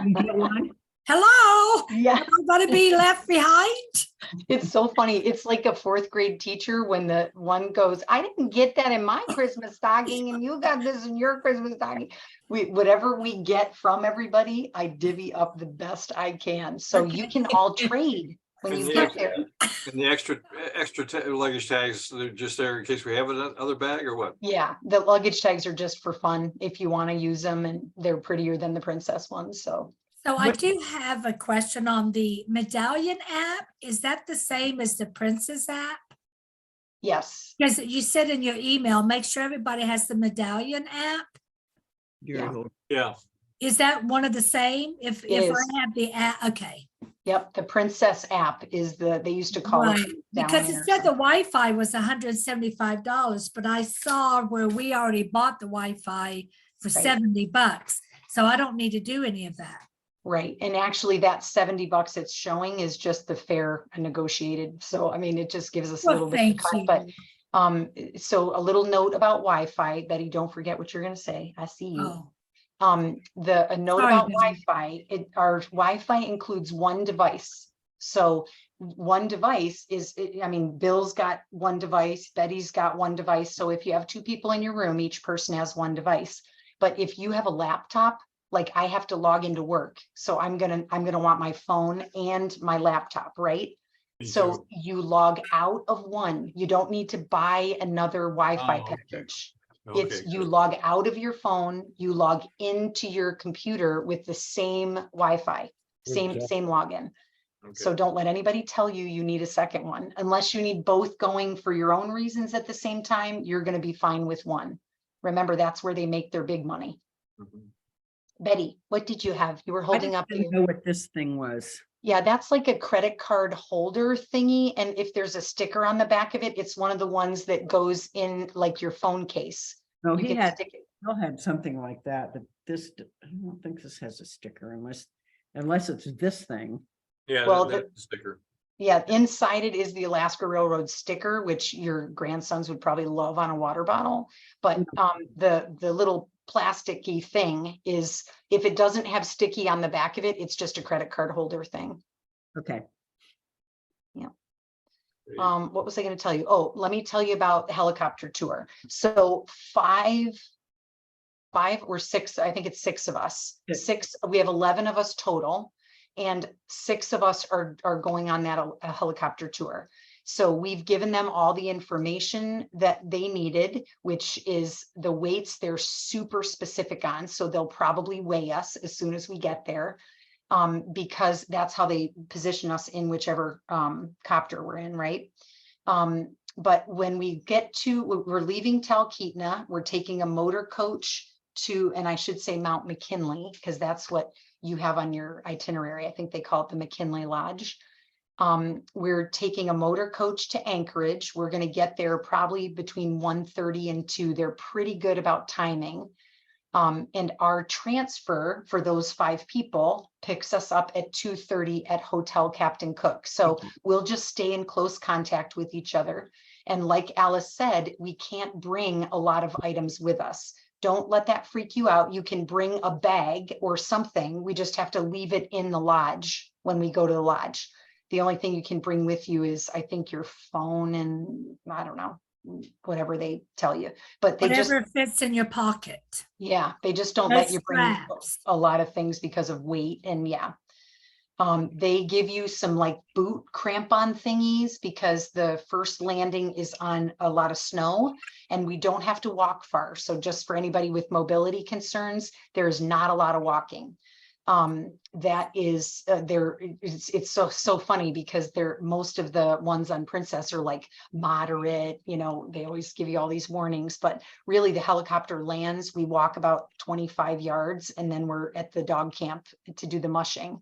You get one? Hello, Yeah. am I gonna be left behind? It's so funny. It's like a 4th grade teacher when the one goes, I didn't get that in my Christmas stocking and you got this in your Christmas stocking. Whatever we get from everybody, I divvy up the best I can. So you can all trade when And you the get extra- there. And the extra luggage tags, they're just there in case we have another bag or what? Yeah, the luggage tags are just for fun if you want to use them, and they're prettier than the princess ones. So So I What- do have a question on the medallion app. Is that the same as the Princess app? yes, Because you said in your email, make sure everybody has the medallion app. Yeah. Yeah, Is that one of the same? If It is. I have the app, okay. yep, the princess app is they used to call Right, it. because it medallion or said the something. Wi-Fi was $175, but I saw where we already bought the Wi-Fi for Right. $70. So I don't need to do any of that. Right, and actually that $70 it's showing is just the fair negotiated, so I mean, it just gives us a Well, little bit thank to cut, you. but so a little note about Wi-Fi, Betty, don't forget what you're gonna say, I see you. Oh, A note Sorry, about Betty. Wi-Fi, our Wi-Fi includes one device. So one device is, I mean, Bill's got one device, Betty's got one device, so if you have 2 people in your room, each person has one device. But if you have a laptop, like I have to log into work, so I'm gonna want my phone and my laptop, right? me So too. you log out of one, you don't need to buy another Wi-Fi Oh, okay. package. Okay, It's you log out of your phone, you log into your computer with the same Wi-Fi, same login. So okay. don't let anybody tell you you need a second one, unless you need both going for your own reasons at the same time, you're gonna be fine with one. Remember, that's where they make their big money. Mhm. Betty, what did you have? You were I holding just up. didn't know what this thing was. Yeah, that's like a credit card holder thingy. And if there's a sticker on the back of it, it's one of the ones that goes in like your phone case. No, You he can had, stick it. Bill had something like that, but I don't think this has a sticker unless it's this thing. Yeah, Well, that's the sticker. Yeah, inside it is the Alaska Railroad sticker, which your grandsons would probably love on a water bottle. But the little plasticky thing is, if it doesn't have sticky on the back of it, it's just a credit card holder thing. Okay. What was I going to tell you? Oh, let me tell you about the helicopter tour. So five or six, I think it's 6 of us. We have 11 of us total, and 6 of us are going on that a helicopter tour. So we've given them all the information that they needed, which is the weights they're super specific on. So they'll probably weigh us as soon as we get there, because that's how they position us in whichever copter we're in, right? But when we get to, we're leaving Talkeetna, we're taking a motor coach to, and I should say Mount McKinley, because that's what you have on your itinerary. I think they call it the McKinley Lodge. We're taking a motor coach to Anchorage. We're going to get there probably between 1:30 and 2. They're pretty good about timing. And our transfer for those 5 people picks us up at 2:30 at Hotel Captain Cook. So we'll just stay in close contact with each other. And like Alice said, we can't bring a lot of items with us. Don't let that freak you out. You can bring a bag or something. We just have to leave it in the lodge when we go to the lodge. The only thing you can bring with you is, I think, your phone and I don't know, whatever they tell you. But they just, whatever fits in your pocket. yeah, they just don't No let you bring straps. a lot of things because of weight. And yeah, They give you some like boot crampon thingies because the first landing is on a lot of snow and we don't have to walk far. So just for anybody with mobility concerns, there is not a lot of walking. That is it's so funny because most of the ones on Princess are like moderate, you know, they always give you all these warnings, but really the helicopter lands, we walk about 25 yards and then we're at the dog camp to do the mushing.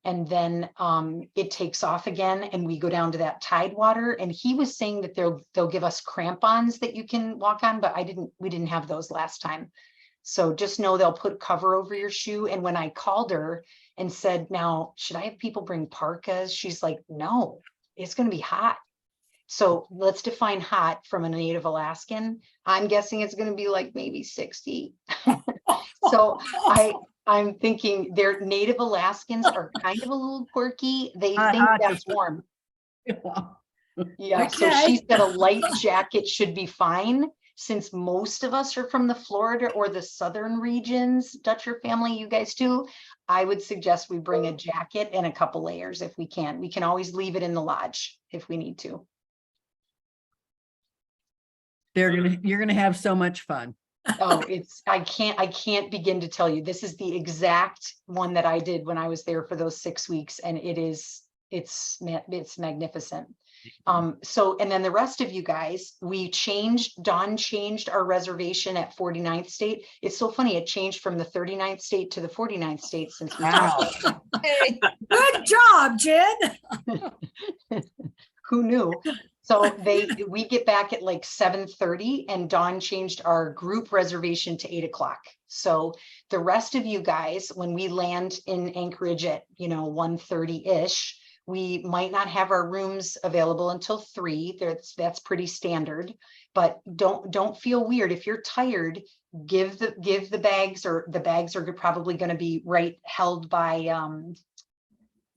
And then it takes off again and we go down to that tide water. And he was saying that they'll give us crampons that you can walk on, but we didn't have those last time. So just know they'll put cover over your shoe. And when I called her and said, now, should I have people bring parkas? She's like, no, it's going to be hot. So let's define hot from a native Alaskan. I'm guessing it's going to be like maybe 60. So I'm thinking their native Alaskans are kind of a little quirky. They think that's warm. Yeah. So she said a light jacket should be fine. Since most of us are from the Florida or the southern regions, Dutcher family, you guys too, I would suggest we bring a jacket and a couple layers if we can. We can always leave it in the lodge if we need to. You're gonna have so much fun. Oh, I can't begin to tell you. This is the exact one that I did when I was there for those 6 weeks, and it's magnificent. So, and then the rest of you guys, Dawn changed our reservation at 49th State. It's so funny, it changed from the 39th state to the 49th state since we talked. Good job, Jen. Who knew? So we get back at like 7:30 and Dawn changed our group reservation to 8 o'clock. So the rest of you guys, when we land in Anchorage at, 1:30-ish, we might not have our rooms available until 3. That's pretty standard, but don't feel weird. If you're tired, give the bags, or the bags are probably going to be held by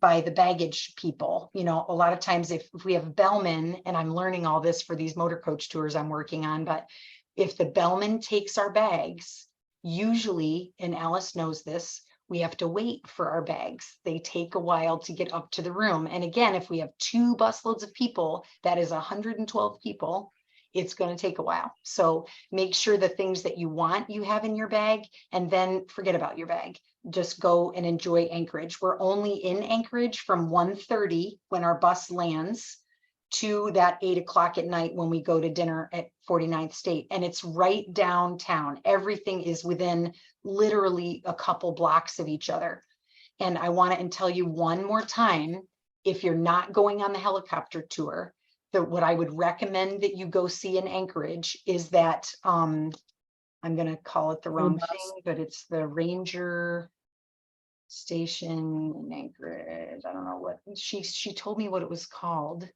the baggage people. A lot of times if we have bellmen, and I'm learning all this for these motor coach tours I'm working on, but if the bellman takes our bags, usually, and Alice knows this, we have to wait for our bags. They take a while to get up to the room. And again, if we have 2 busloads of people, that is 112 people, it's going to take a while. So make sure the things that you want you have in your bag, and then forget about your bag. Just go and enjoy Anchorage. We're only in Anchorage from 1:30 when our bus lands to that 8 o'clock at night when we go to dinner at 49th State. And it's right downtown. Everything is within literally a couple blocks of each other. And I want to tell you one more time, if you're not going on the helicopter tour, what I would recommend that you go see in Anchorage is that, I'm going to call it the wrong thing, but it's the Ranger Station in Anchorage. I don't know what she told me what it was called.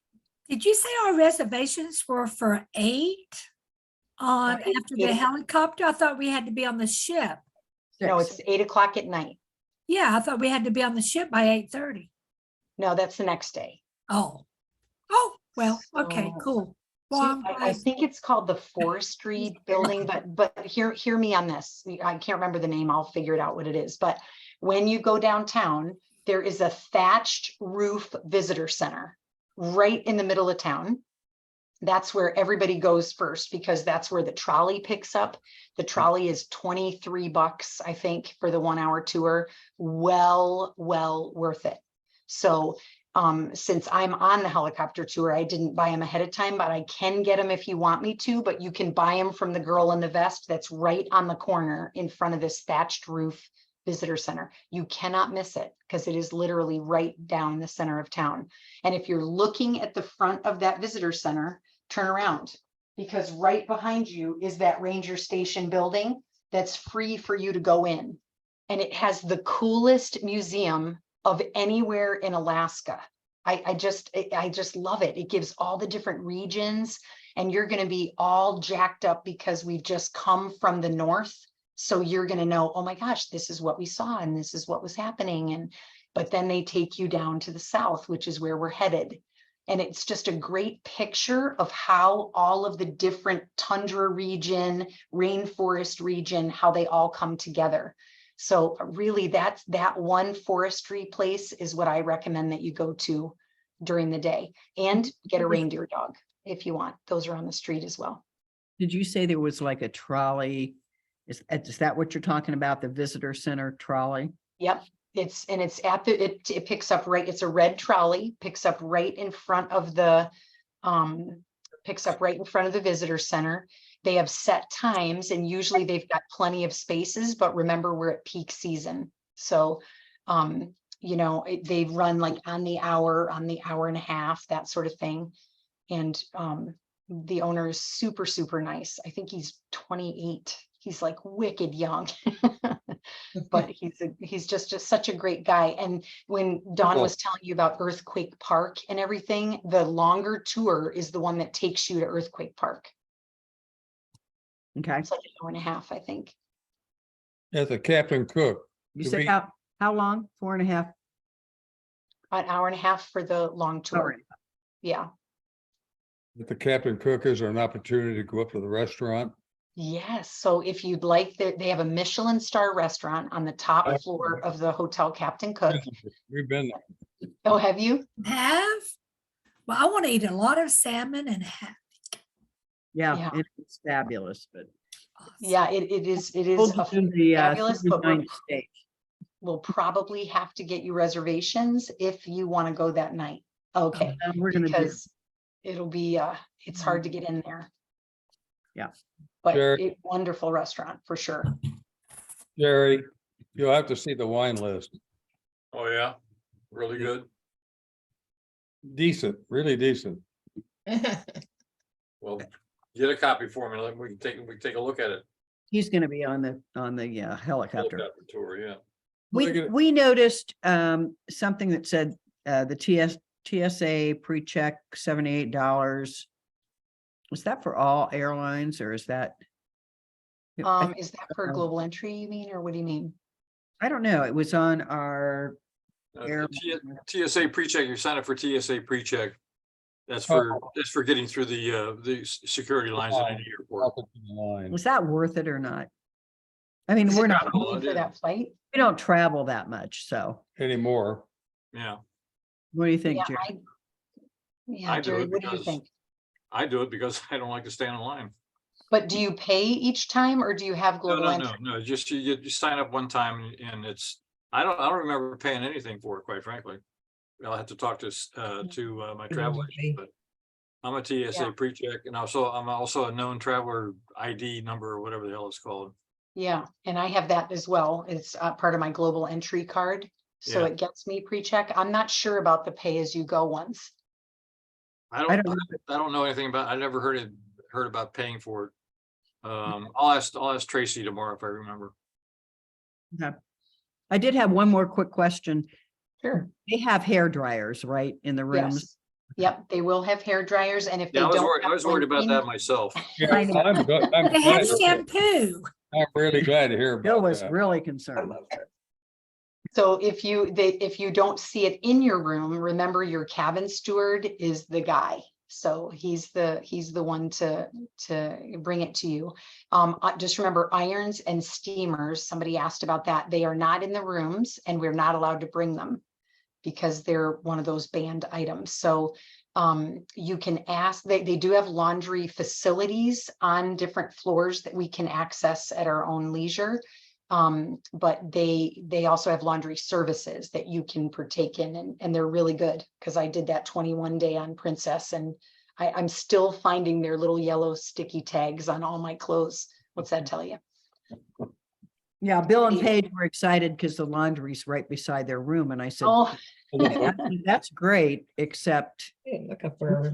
Did you say our reservations were for 8 on after the helicopter? I thought we had to be on the ship. No, it's 8 o'clock at night. Yeah, I thought we had to be on the ship by 8:30. No, that's the next day. Oh, well, okay, cool. Well, I think it's called the Forestry Building, but hear me on this. I can't remember the name. I'll figure it out what it is. But when you go downtown, there is a thatched roof visitor center right in the middle of town. That's where everybody goes first because that's where the trolley picks up. The trolley is $23, I think, for the 1-hour tour. Well worth it. So since I'm on the helicopter tour, I didn't buy them ahead of time, but I can get them if you want me to, but you can buy them from the girl in the vest that's right on the corner in front of this thatched roof visitor center. You cannot miss it because it is literally right down the center of town. And if you're looking at the front of that visitor center, turn around because right behind you is that Ranger Station building that's free for you to go in. And it has the coolest museum of anywhere in Alaska. I just love it. It gives all the different regions, and you're going to be all jacked up because we've just come from the north. So you're going to know, oh my gosh, this is what we saw and this is what was happening. But then they take you down to the south, which is where we're headed. And it's just a great picture of how all of the different tundra region, rainforest region, how they all come together. So really that one forestry place is what I recommend that you go to during the day, and get a reindeer dog if you want. Those are on the street as well. Did you say there was like a trolley? Is that what you're talking about? The visitor center trolley? Yep, it's at the, it picks up right, it's a red trolley, picks up right in front of the, visitor center. They have set times, and usually they've got plenty of spaces, but remember, we're at peak season. So, you know, they run like on the hour and a half, that sort of thing. And, the owner is super, super nice. I think he's 28. He's like wicked young. But he's just such a great guy. And when Dawn was telling you about Earthquake Park and everything, the longer tour is the one that takes you to Earthquake Park. Okay. It's like an hour and a half, I think. As a Captain Cook, You Do said we- how long? 4.5? An hour and a half for the long tour. Hour. Yeah. with the Captain Cook, is there an opportunity to go up to the restaurant? Yes. So if you'd like, they have a Michelin star restaurant on the top floor of the Hotel Captain Cook. We've been, Oh, have you? Have? Well, I want to eat a lot of salmon and have. Yeah, Yeah. it's fabulous, but. Yeah, it is We'll a do the, fabulous, but 39 stage. we'll probably have to get you reservations if you want to go that night. Okay, We're gonna do, because it'll be, it's hard to get in there. Yeah. But Sure. wonderful restaurant for sure. Jerry, you'll have to see the wine list. Oh, yeah, really good. Decent, really decent. Well, get a copy for me. We can take a look at it. he's gonna be on the helicopter. Helicopter tour, yeah. Well, they We, get- we noticed something that said the TSA pre-check $78. Was that for all airlines, or is that? Is that for global entry, you mean, or what do you mean? I don't know. It was on our The TSA pre-check, you sign up for TSA pre-check. That's for getting through the security lines in any airport. Up in the line. Was that worth it or not? I mean, we're not, Well, For that flight? we don't travel that much, so Anymore. Yeah, what do you think, Yeah, Jerry? Yeah, I do Jerry, it what do you because- think? I do it because I don't like to stand in line. But do you pay each time, or do you have No, global no, entry? no, just you sign up one time and it's, I don't remember paying anything for it, quite frankly. I'll have to talk to my travel agent, but I'm a Yeah. TSA pre-check, and I'm also a known traveler ID number or whatever the hell it's called. Yeah, and I have that as well. It's part of my global entry card. So Yeah. it gets me pre-check. I'm not sure about the pay as you go ones. I I don't, don't I don't know anything about, I never heard about paying for it. I'll ask Tracy tomorrow if I remember. Okay. I did have one more quick question. Sure. They have hair dryers, right, in the rooms? Yes. Yep, they will have hair dryers, and if they Yeah, don't. I was have worried one about in- that myself. Yeah, I know. I'm good. I'm They have glad to- shampoo. I'm really glad to hear Bill about was that. really concerned. So if you don't see it in your room, remember your cabin steward is the guy. So he's the one to bring it to you. Just remember irons and steamers. Somebody asked about that. They are not in the rooms, and we're not allowed to bring them because they're one of those banned items. So you can ask, they do have laundry facilities on different floors that we can access at our own leisure. But they also have laundry services that you can partake in, and they're really good, because I did that 21 day on Princess, and I'm still finding their little yellow sticky tags on all my clothes. What's that tell you? Yeah, Bill and Paige were excited because the laundry's right beside their room, and I said, Oh, that's great, except, Look up for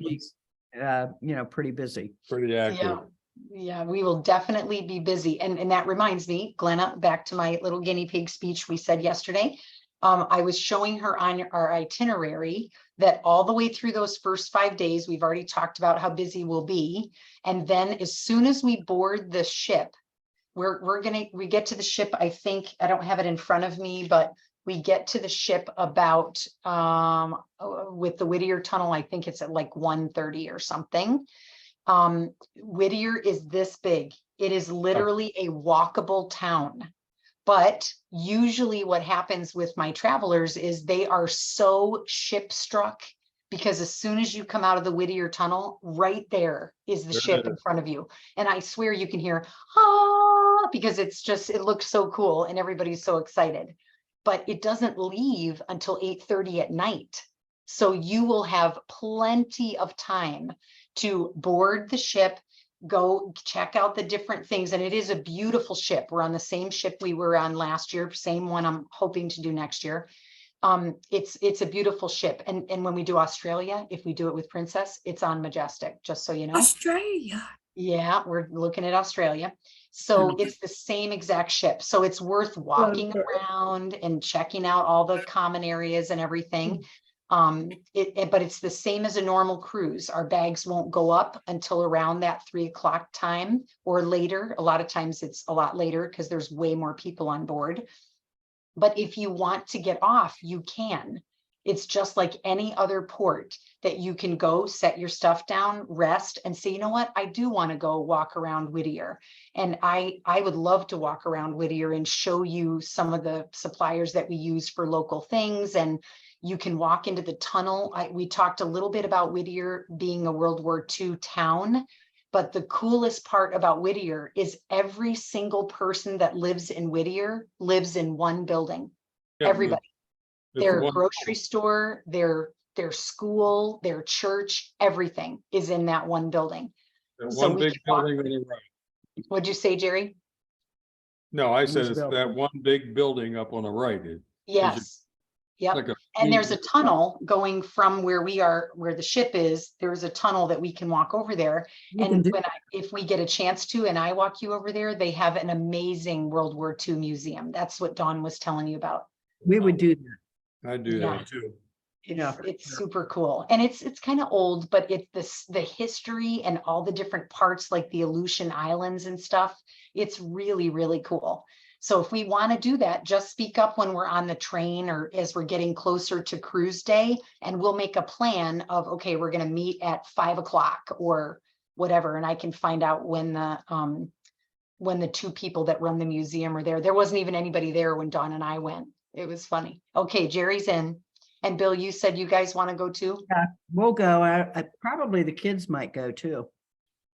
pretty busy. Pretty yeah. active. Yeah, we will definitely be busy. And that reminds me, Glenna, back to my little guinea pig speech we said yesterday. I was showing her on our itinerary that all the way through those first 5 days, we've already talked about how busy we'll be. And then as soon as we board the ship, we get to the ship, I think, I don't have it in front of me, but we get to the ship about with the Whittier Tunnel, I think it's at like 1:30 or something. Whittier is this big. It is literally a walkable town. But usually what happens with my travelers is they are so ship struck, because as soon as you come out of the Whittier Tunnel, right there is the There ship it in is. front of you. And I swear you can hear, ah, because it looks so cool and everybody's so excited. But it doesn't leave until 8:30 at night. So you will have plenty of time to board the ship, go check out the different things. And it is a beautiful ship. We're on the same ship we were on last year, same one I'm hoping to do next year. It's a beautiful ship. And when we do Australia, if we do it with Princess, it's on Majestic, just so you know. Australia. Yeah, we're looking at Australia. So it's the same exact ship. So it's worth walking around and checking out all the common areas and everything. But it's the same as a normal cruise. Our bags won't go up until around that 3 o'clock time or later. A lot of times it's a lot later because there's way more people on board. But if you want to get off, you can. It's just like any other port that you can go set your stuff down, rest, and say, you know what, I do want to go walk around Whittier. And I would love to walk around Whittier and show you some of the suppliers that we use for local things. And you can walk into the tunnel. We talked a little bit about Whittier being a World War II town. But the coolest part about Whittier is every single person that lives in Whittier lives in one building. Yeah, Everybody. it's Their one- grocery store, their school, their church, everything is in that one building. that so one we big can walk- building on the right. What'd you say, Jerry? No, I said Which it's building? that one big building up on the right. Yes. Yep. Like a And there's a huge- tunnel going from where we are, where the ship is. There's a tunnel that we can walk over there. You can And do- if we get a chance to, and I walk you over there, they have an amazing World War II museum. That's what Dawn was telling you about. We would do that. I do Yeah. that too. Yeah. It's super cool. And it's kind of old, but it's the history and all the different parts, like the Aleutian Islands and stuff. It's really, really cool. So if we want to do that, just speak up when we're on the train or as we're getting closer to cruise day, and we'll make a plan of, okay, we're going to meet at 5 o'clock or whatever. And I can find out when the two people that run the museum are there. There wasn't even anybody there when Dawn and I went. It was funny. Okay, Jerry's in. And Bill, you said you guys want to go too? We'll go. I probably the kids might go too.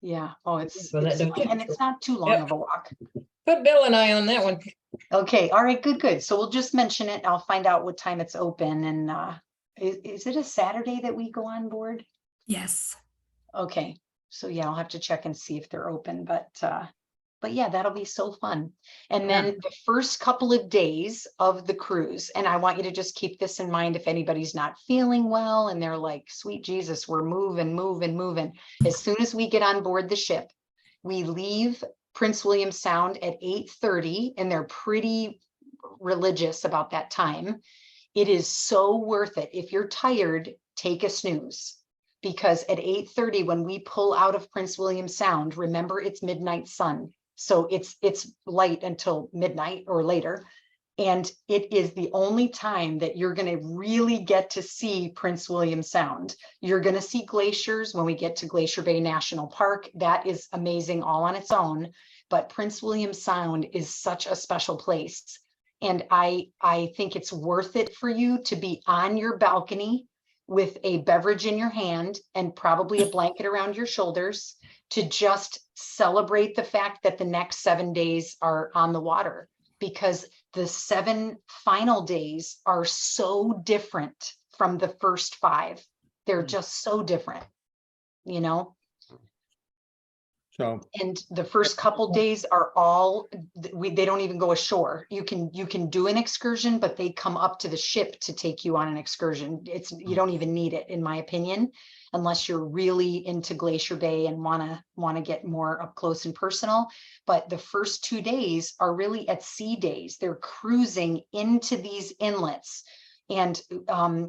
Yeah. Oh, it's Well, that don't fun, take and it's too- not too long Yep. of a walk. Put Bill and I on that one. Okay. All right. Good. So we'll just mention it. I'll find out what time it's open. And is it a Saturday that we go on board? Yes. Okay. So yeah, I'll have to check and see if they're open, but yeah, that'll be so fun. And then the first couple of days of the cruise, and I want you to just keep this in mind if anybody's not feeling well and they're like, sweet Jesus, we're moving. As soon as we get on board the ship, we leave Prince William Sound at 8:30, and they're pretty religious about that time. It is so worth it. If you're tired, take a snooze. Because at 8:30, when we pull out of Prince William Sound, remember it's midnight sun. So it's light until midnight or later. And it is the only time that you're going to really get to see Prince William Sound. You're going to see glaciers when we get to Glacier Bay National Park. That is amazing all on its own. But Prince William Sound is such a special place. And I think it's worth it for you to be on your balcony with a beverage in your hand and probably a blanket around your shoulders to just celebrate the fact that the next 7 days are on the water, because the 7 final days are so different from the first 5. They're just so different, you know? So, And the first couple days are all, they don't even go ashore. You can do an excursion, but they come up to the ship to take you on an excursion. You don't even need it, in my opinion, unless you're really into Glacier Bay and want to get more up close and personal. But the first 2 days are really at sea days. They're cruising into these inlets. And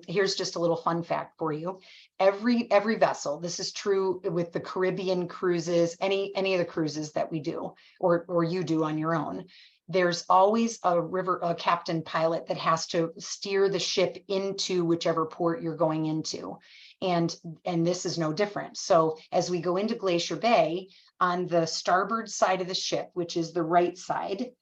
here's just a little fun fact for you. Every vessel, this is true with the Caribbean cruises, any of the cruises that we do or you do on your own, there's always a captain pilot that has to steer the ship into whichever port you're going into. And this is no different. So as we go into Glacier Bay, on the starboard side of the ship, which is the right side,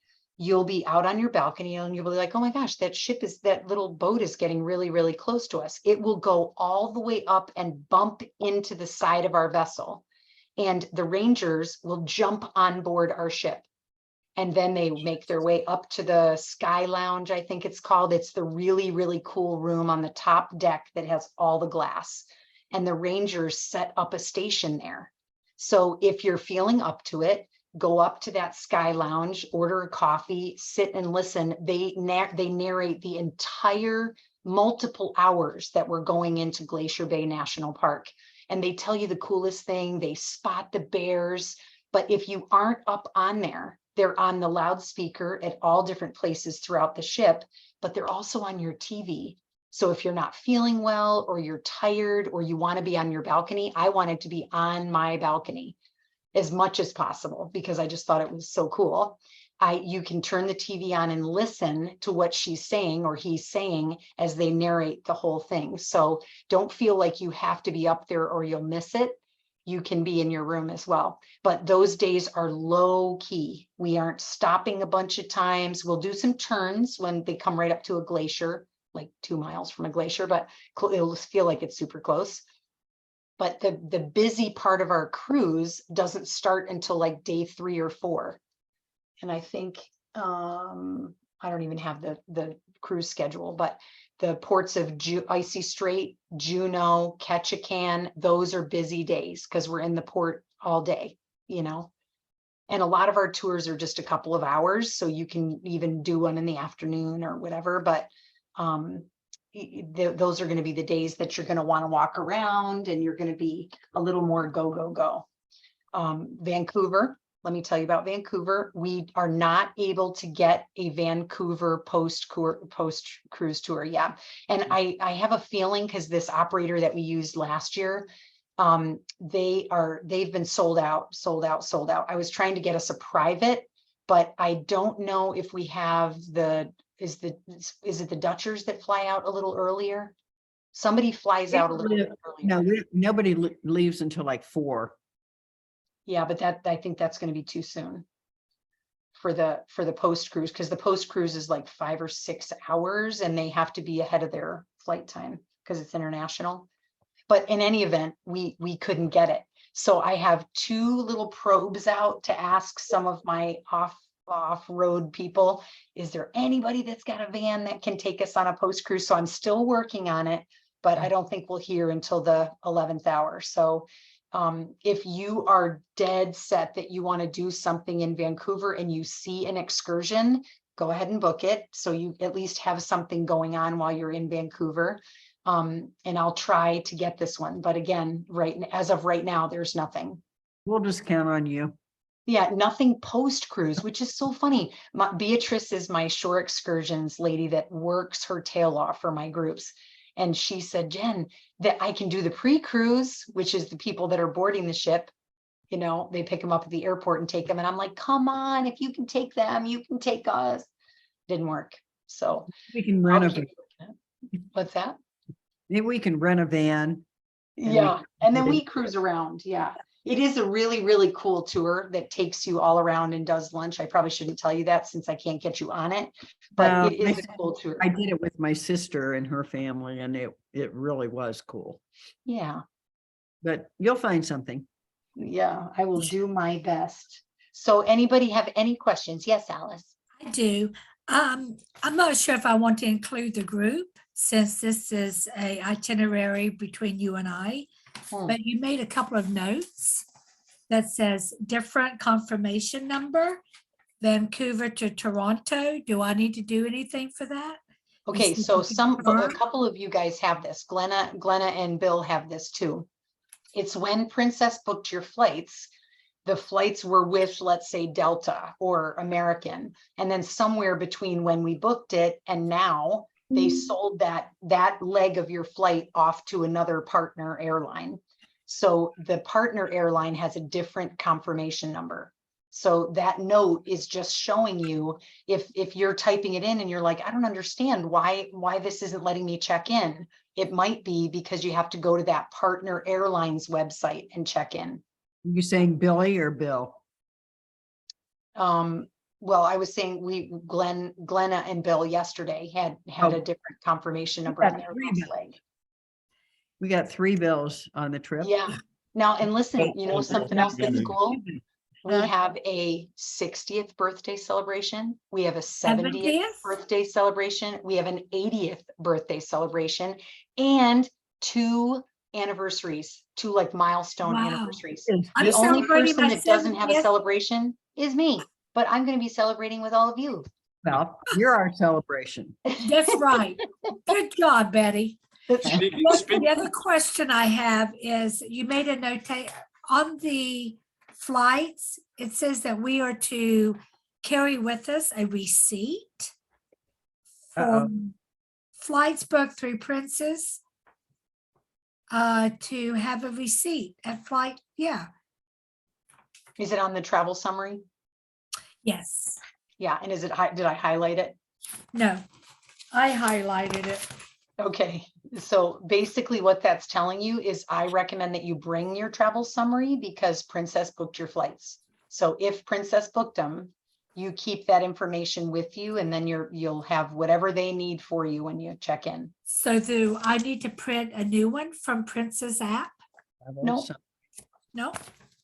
you'll be out on your balcony and you'll be like, oh my gosh, that little boat is getting really, really close to us. It will go all the way up and bump into the side of our vessel. And the rangers will jump on board our ship. And then they make their way up to the Sky Lounge, I think it's called. It's the really, really cool room on the top deck that has all the glass. And the rangers set up a station there. So if you're feeling up to it, go up to that Sky Lounge, order a coffee, sit and listen. They narrate the entire multiple hours that we're going into Glacier Bay National Park. And they tell you the coolest thing, they spot the bears. But if you aren't up on there, they're on the loudspeaker at all different places throughout the ship, but they're also on your TV. So if you're not feeling well, or you're tired, or you want to be on your balcony, I wanted to be on my balcony as much as possible because I just thought it was so cool. You can turn the TV on and listen to what she's saying or he's saying as they narrate the whole thing. So don't feel like you have to be up there or you'll miss it. You can be in your room as well. But those days are low key. We aren't stopping a bunch of times. We'll do some turns when they come right up to a glacier, like 2 miles from a glacier, but it'll feel like it's super close. But the busy part of our cruise doesn't start until like day 3 or 4. And I think, I don't even have the cruise schedule, but the ports of Icy Strait, Juneau, Ketchikan, those are busy days because we're in the port all day, you know. And a lot of our tours are just a couple of hours, so you can even do one in the afternoon or whatever. But those are going to be the days that you're going to want to walk around and you're going to be a little more go. Vancouver. Let me tell you about Vancouver. We are not able to get a Vancouver post cruise tour. Yeah. And I have a feeling because this operator that we used last year, they've been sold out. I was trying to get us a private, but I don't know if we have is it the Dutchers that fly out a little earlier? Somebody flies out a little bit earlier. No, nobody leaves until like 4. Yeah, but I think that's going to be too soon for the post cruise, because the post cruise is like 5 or 6 hours and they have to be ahead of their flight time because it's international. But in any event, we couldn't get it. So I have 2 little probes out to ask some of my off-road people, is there anybody that's got a van that can take us on a post cruise? So I'm still working on it, but I don't think we'll hear until the 11th hour. So if you are dead set that you want to do something in Vancouver and you see an excursion, go ahead and book it. So you at least have something going on while you're in Vancouver. And I'll try to get this one. But again, as of right now, there's nothing. We'll just count on you. Yeah, nothing post cruise, which is so funny. Beatrice is my shore excursions lady that works her tail off for my groups. And she said, Jen, that I can do the pre-cruise, which is the people that are boarding the ship. You know, they pick them up at the airport and take them. And I'm like, come on, if you can take them, you can take us. Didn't work. So We can rent a van. What's that? Maybe we can rent a van. Yeah. And then we cruise around. Yeah. It is a really, really cool tour that takes you all around and does lunch. I probably shouldn't tell you that since I can't get you on it, but it is a cool tour. I did it with my sister and her family, and it really was cool. Yeah. But you'll find something. Yeah, I will do my best. So anybody have any questions? Yes, Alice. I do. I'm not sure if I want to include the group since this is a itinerary between you and I, but you made a couple of notes that says different confirmation number, Vancouver to Toronto. Do I need to do anything for that? Okay, so a couple of you guys have this. Glenna and Bill have this too. It's when Princess booked your flights, the flights were with, let's say, Delta or American. And then somewhere between when we booked it and now, they sold that leg of your flight off to another partner airline. So the partner airline has a different confirmation number. So that note is just showing you if you're typing it in and you're like, I don't understand why this isn't letting me check in. It might be because you have to go to that partner airlines website and check in. You saying Billy or Bill? well, I was saying Glenna and Bill yesterday had a Oh. different confirmation number got in their three little bills. flag. We got 3 bills on the trip. Yeah. Now, and listen, you know, Oh, something oh, else that's oh, cool. We Huh? have a 60th birthday celebration. We have a 70th 70th? birthday celebration. We have an 80th birthday celebration and 2 anniversaries, 2 like milestone Wow. anniversaries. Is I'm The only celebrating person my that doesn't have a 70th. celebration is me, but I'm going to be celebrating with all of you. Well, you're our celebration. That's right. Good job, Betty. Speaking, The other question I have is, you made a note on the flights. It says that we are to carry with us a receipt Uh-oh. for flights booked through Princess. To have a receipt at flight. Yeah, Is it on the travel summary? yes. Yeah. And is it, did I highlight it? No, I highlighted it. Okay, so basically what that's telling you is I recommend that you bring your travel summary because Princess booked your flights. So if Princess booked them, you keep that information with you and then you'll have whatever they need for you when you check in. So do I need to print a new one from Princess app? No. No?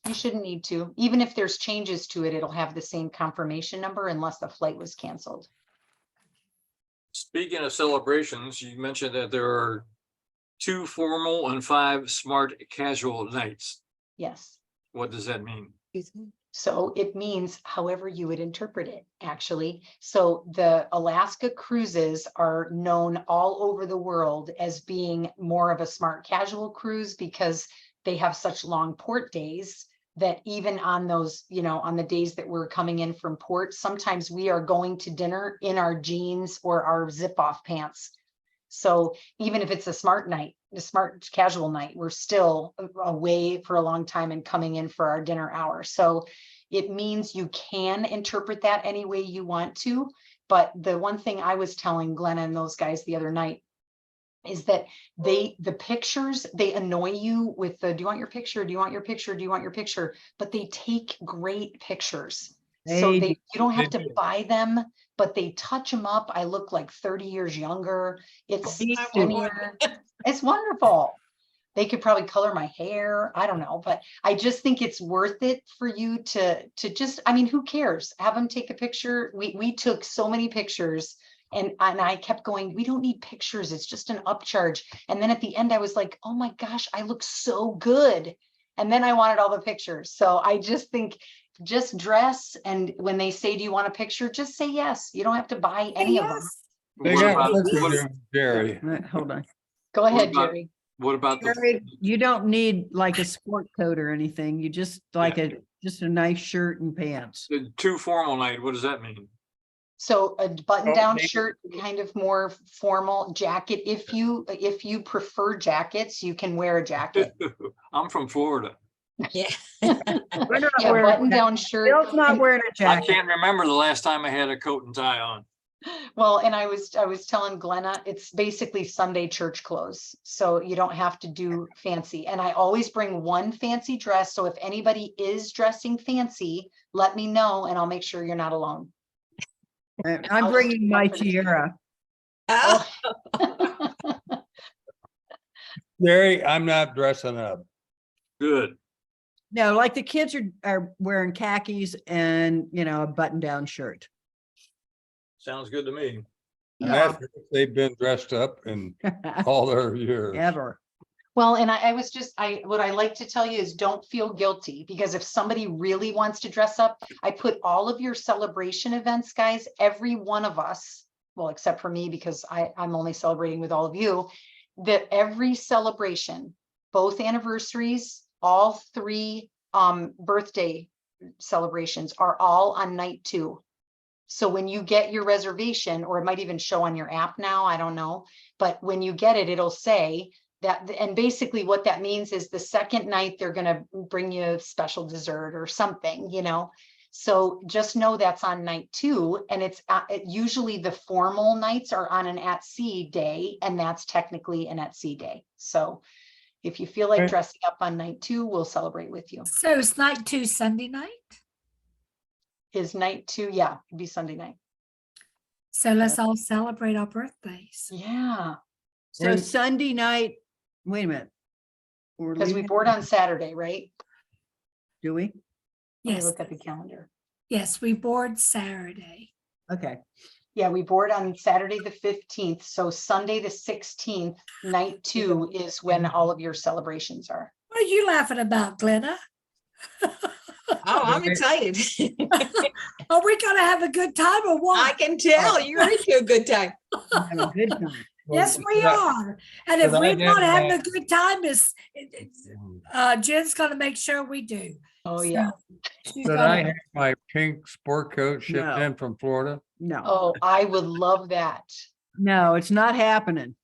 You shouldn't need to. Even if there's changes to it, it'll have the same confirmation number unless the flight was canceled. speaking of celebrations, you mentioned that there are 2 formal and 5 smart casual nights. Yes. What does that mean? So it means however you would interpret it, actually. So the Alaska cruises are known all over the world as being more of a smart casual cruise because they have such long port days that even on those, you know, on the days that we're coming in from port, sometimes we are going to dinner in our jeans or our zip off pants. So even if it's a smart night, a smart casual night, we're still away for a long time and coming in for our dinner hour. So it means you can interpret that any way you want to. But the one thing I was telling Glenna and those guys the other night is that the pictures, they annoy you with the, do you want your picture? Do you want your picture? Do you want your picture? But they take great pictures. So They you don't have They to do. buy them, but they touch them up. I look like 30 years younger. It's These two. skinnier. It's wonderful. They could probably color my hair. I don't know, but I just think it's worth it for you to just, I mean, who cares? Have them take a picture. We took so many pictures and I kept going, we don't need pictures. It's just an upcharge. And then at the end, I was like, oh my gosh, I look so good. And then I wanted all the pictures. So I just think just dress. And when they say, do you want a picture? Just say yes. You don't have to buy any of them. Yes. They What got about, work to what, do, Jerry. Hold on. Go ahead, about- Jerry. what about Jerry, the, you don't need like a sport coat or anything. You just like just a nice shirt and pants. the 2 formal night? What does that mean? So a button-down maybe- shirt, kind of more formal jacket. If you prefer jackets, you can wear a jacket. I'm from Florida. Yeah. We're not Yeah, wearing button-down that. shirt. Bill's not And- wearing a I jacket. can't remember the last time I had a coat and tie on. Well, and I was telling Glenna, it's basically Sunday church clothes. So you don't have to do fancy. And I always bring one fancy dress. So if anybody is dressing fancy, let me know and I'll make sure you're not alone. I'm I'll just bringing do my one for the- tiara. Oh. Jerry, I'm not dressing up. Good. No, like the kids are wearing khakis and, you know, a button-down shirt. Sounds good to me. And Yeah. that's if they've been dressed up in all their years. Ever. Well, and I was just, what I like to tell you is don't feel guilty because if somebody really wants to dress up, I put all of your celebration events, guys, every one of us, well, except for me, because I'm only celebrating with all of you, that every celebration, both anniversaries, all 3 birthday celebrations are all on night 2. So when you get your reservation, or it might even show on your app now, I don't know, but when you get it, it'll say that, and basically what that means is the second night, they're going to bring you a special dessert or something, you know? So just know that's on night 2. And it's usually the formal nights are on an at-sea day, and that's technically an at-sea day. So if you feel like Okay. dressing up on night 2, we'll celebrate with you. So it's night 2 Sunday night? is night 2. Yeah, it'd be Sunday night. So let's all celebrate our birthdays. Yeah, So Sunday night, wait a minute. We're because we leaving- board on Saturday, right? Do we? Let me Yes, look at the calendar. yes, we board Saturday. Okay. Yeah, we board on Saturday, the 15th. So Sunday, the 16th, night 2 is when all of your celebrations are. What are you laughing about, Glenna? Oh, I'm excited. Are we gonna have a good time or I what? can tell you're into a good time. We'll have a good time. Yes, we are. And if but I we're not did, having a good time, Jen's gonna make sure we do. Oh, yeah. So she's Did I gonna- have my pink sport coat shipped No. in from Florida? No, Oh, I would love that. no, it's not happening.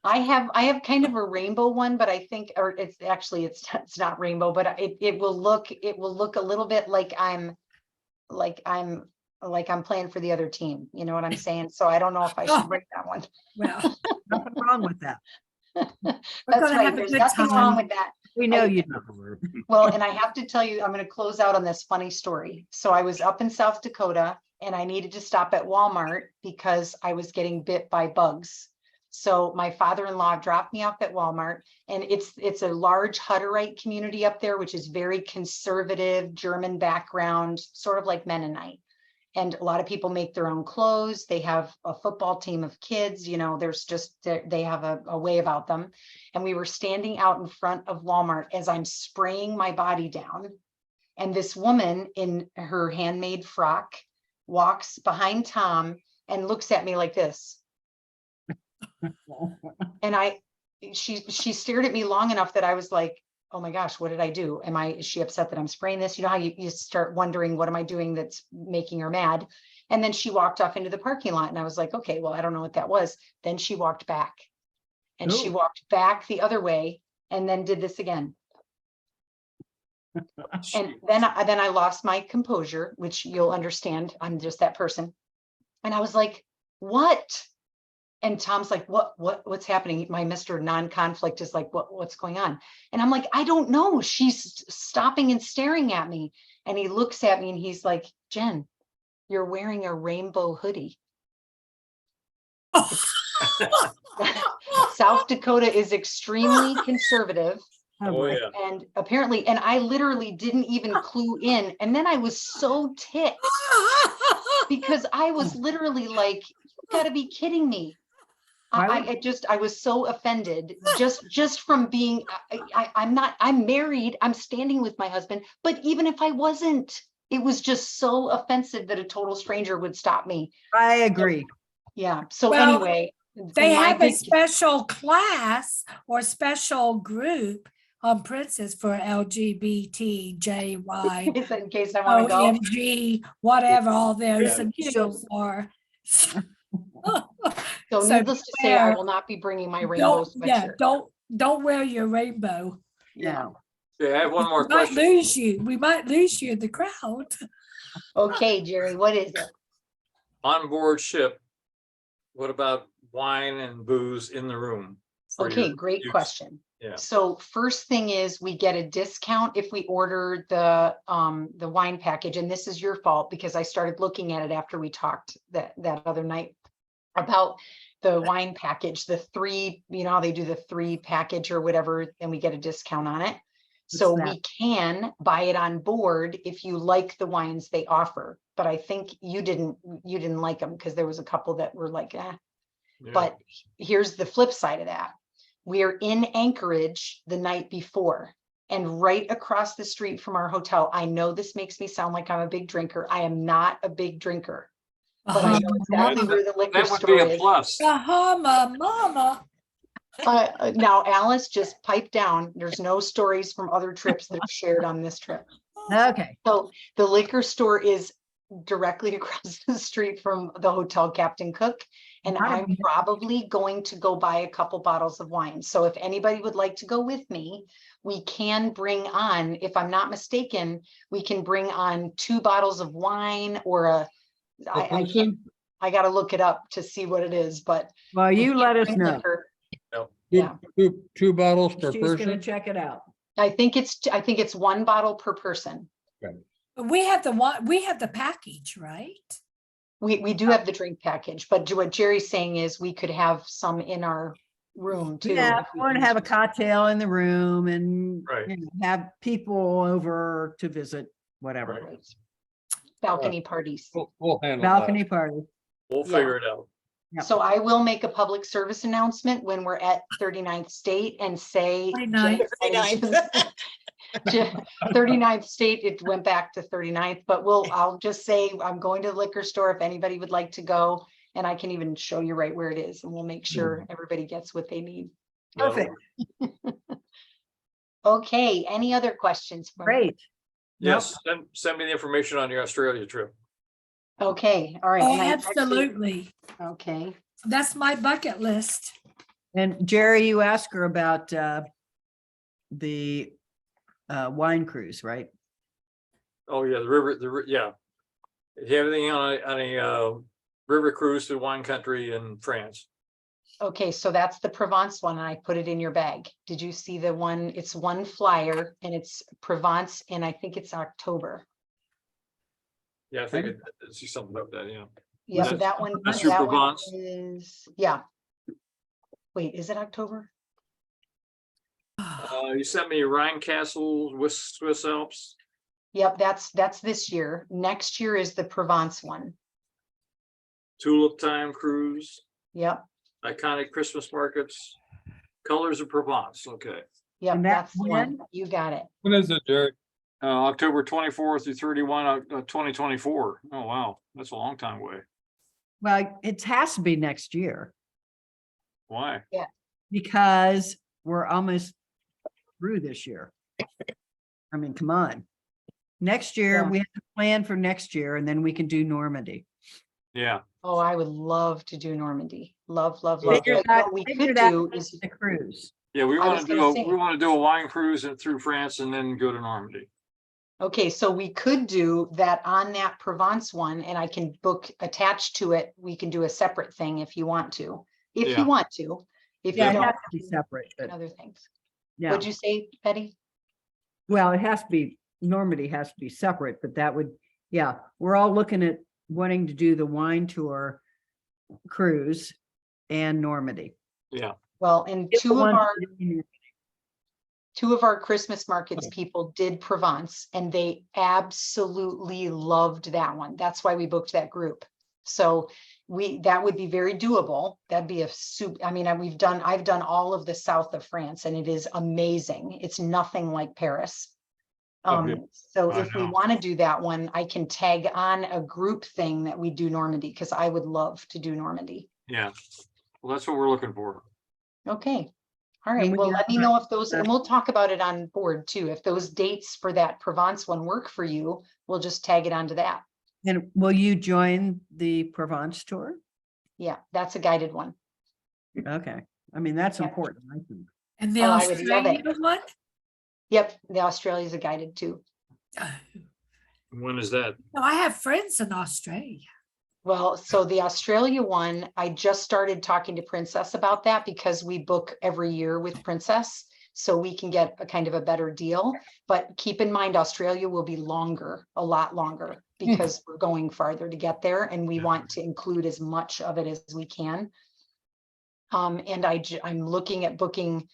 I have kind of a rainbow one, but I think, or it's actually, it's not rainbow, but it will look a little bit like I'm playing for the other team. You know what I'm saying? So I don't know if I should bring that one. Well, Nothing wrong with that. we're That's gonna right. have a There's good nothing wrong time. with that. We know I- you know. Well, and I have to tell you, I'm going to close out on this funny story. So I was up in South Dakota and I needed to stop at Walmart because I was getting bit by bugs. So my father-in-law dropped me off at Walmart, and it's a large Hutterite community up there, which is very conservative, German background, sort of like Mennonite. And a lot of people make their own clothes. They have a football team of kids, you know, there's just, they have a way about them. And we were standing out in front of Walmart as I'm spraying my body down. And this woman in her handmade frock walks behind Tom and looks at me like this. And she stared at me long enough that I was like, oh my gosh, what did I do? Is she upset that I'm spraying this? You know how you start wondering, what am I doing that's making her mad? And then she walked off into the parking lot and I was like, okay, well, I don't know what that was. Then she walked back and she Ooh. walked back the other way and then did this again. And then I lost my composure, which you'll understand. I'm just that person. And I was like, what? And Tom's like, what's happening? My Mr. Non-conflict is like, what's going on? And I'm like, I don't know. She's stopping and staring at me. And he looks at me and he's like, Jen, you're wearing a rainbow hoodie. South Dakota is extremely conservative. Oh, my- yeah. And apparently, and I literally didn't even clue in. And then I was so ticked because I was literally like, you gotta be kidding me. I was so offended just from being, I'm married, I'm standing with my husband, but even if I wasn't, it was just so offensive that a total stranger would stop me. I agree. Yeah. So Well, anyway. They my have a big- special class or special group on Princess for LGBTJY, in case I want to go. OMG, whatever all those Yeah. initials are. So So needless to say, I beware. will not be bringing my rainbow sweatshirt. Don't wear your rainbow. Yeah. Yeah, I have one more We might question. lose you. We might lose you in the crowd. Okay, Jerry, what is it? On board ship, what about wine and booze in the room? for Okay, your great use? question. Yeah. So first thing is we get a discount if we order the wine package, and this is your fault because I started looking at it after we talked that other night about the wine package, the 3, you know, how they do the 3 package or whatever, and we get a discount on it. So What's we can buy it on board if you like the wines they offer, but I think you didn't like them because there was a couple that were like, eh. Yeah. But here's the flip side of that. We're in Anchorage the night before, and right across the street from our hotel. I know this makes me sound like I'm a big drinker. I am not a big drinker, but I know exactly where the liquor That would store be a is. plus. Mama. Now, Alice, just pipe down. There's no stories from other trips that are shared on this trip. Okay. So the liquor store is directly across the street from the hotel Captain Cook. And Not a I'm big- probably going to go buy a couple bottles of wine. So if anybody would like to go with me, we can bring on, if I'm not mistaken, we can bring on 2 bottles of wine or I got to look it up to see what it is, but. Well, we you can't let us bring know. liquor. Two, Yeah. two bottles per She's gonna person. check it out. I think it's 1 bottle per person. We have the one, we have the package, right? We do have the drink package, but what Jerry's saying is we could have some in our room too. Yeah, if we want to can have a choose. cocktail in the room and Right. have people over to visit, whatever. Right. Balcony parties. We'll handle that. Balcony party. We'll Yeah. figure it out. Yep. So I will make a public service announcement when we're at 39th State and say. 39th. 39th State, it went back to 39th, but I'll just say I'm going to the liquor store if anybody would like to go. And I can even show you right where it is and we'll make sure everybody gets what they need. Perfect. Okay, any other questions? Great. Yes, send me the information on your Australia trip. Okay, all right. Oh, and I actually- absolutely. Okay, That's my bucket list. And Jerry, you asked her about the wine cruise, right? Oh, yeah, yeah. You have anything on a river cruise to wine country in France? okay, so that's the Provence one, and I put it in your bag. Did you see the one? It's one flyer and it's Provence, and I think it's October. Yeah, I think I see something about that, yeah. Yeah, That's- that one. that's your that one Provence? is, yeah. Wait, is it October? You sent me Rhine Castle, Swiss Alps. Yep, that's this year. Next year is the Provence one. Tulip Time Cruise, Yep, iconic Christmas markets, Colors of Provence, okay. yep, And that's that's the when? one. You got it. When is it, Jerry? October 24th through 31, 2024. Oh, wow, that's a long time away. Well, it has to be next year Why? because we're almost through this year. I mean, come on. Next year, Yeah. we have to plan for next year and then we can do Normandy. Yeah, Oh, I would love to do Normandy. Love, love, love. Figure But that- what we figure could that do out is, with the cruise. yeah, we I want was to gonna say. do a wine cruise through France and then go to Normandy. okay, so we could do that on that Provence one, and I can book attached to it. We can do a separate thing if you want to. If Yeah. you want to. If you Yeah, it don't, has to be separate, but other things. yeah. What'd you say, Betty? Well, it has to be, Normandy has to be separate, but that would, yeah, we're all looking at wanting to do the wine tour cruise and Normandy. Yeah, Well, and Get the two of ones our that you- Christmas markets people did Provence and they absolutely loved that one. That's why we booked that group. So that would be very doable. That'd be I mean, I've done all of the south of France and it is amazing. It's nothing like Paris. Okay. So I if we know. want to do that one, I can tag on a group thing that we do Normandy because I would love to do Normandy. yeah. Well, that's what we're looking for. Okay. All And right, we well, have let me our- know if those, and we'll talk about it on board too. If those dates for that Provence one work for you, we'll just tag it onto that. And will you join the Provence tour? Yeah, that's a guided one. Okay, I mean, that's Yeah. important, I think. And the Oh, I would love it. Australian one? Yep, the Australia's a guided too. Oh, When is that? no, I have friends in Australia. Well, so the Australia one, I just started talking to Princess about that because we book every year with Princess. So we can get a kind of a better deal, but keep in mind, Australia will be longer, a lot longer because we're going farther to get there and we Yeah. want to include as much of it as we can. And I'm looking at booking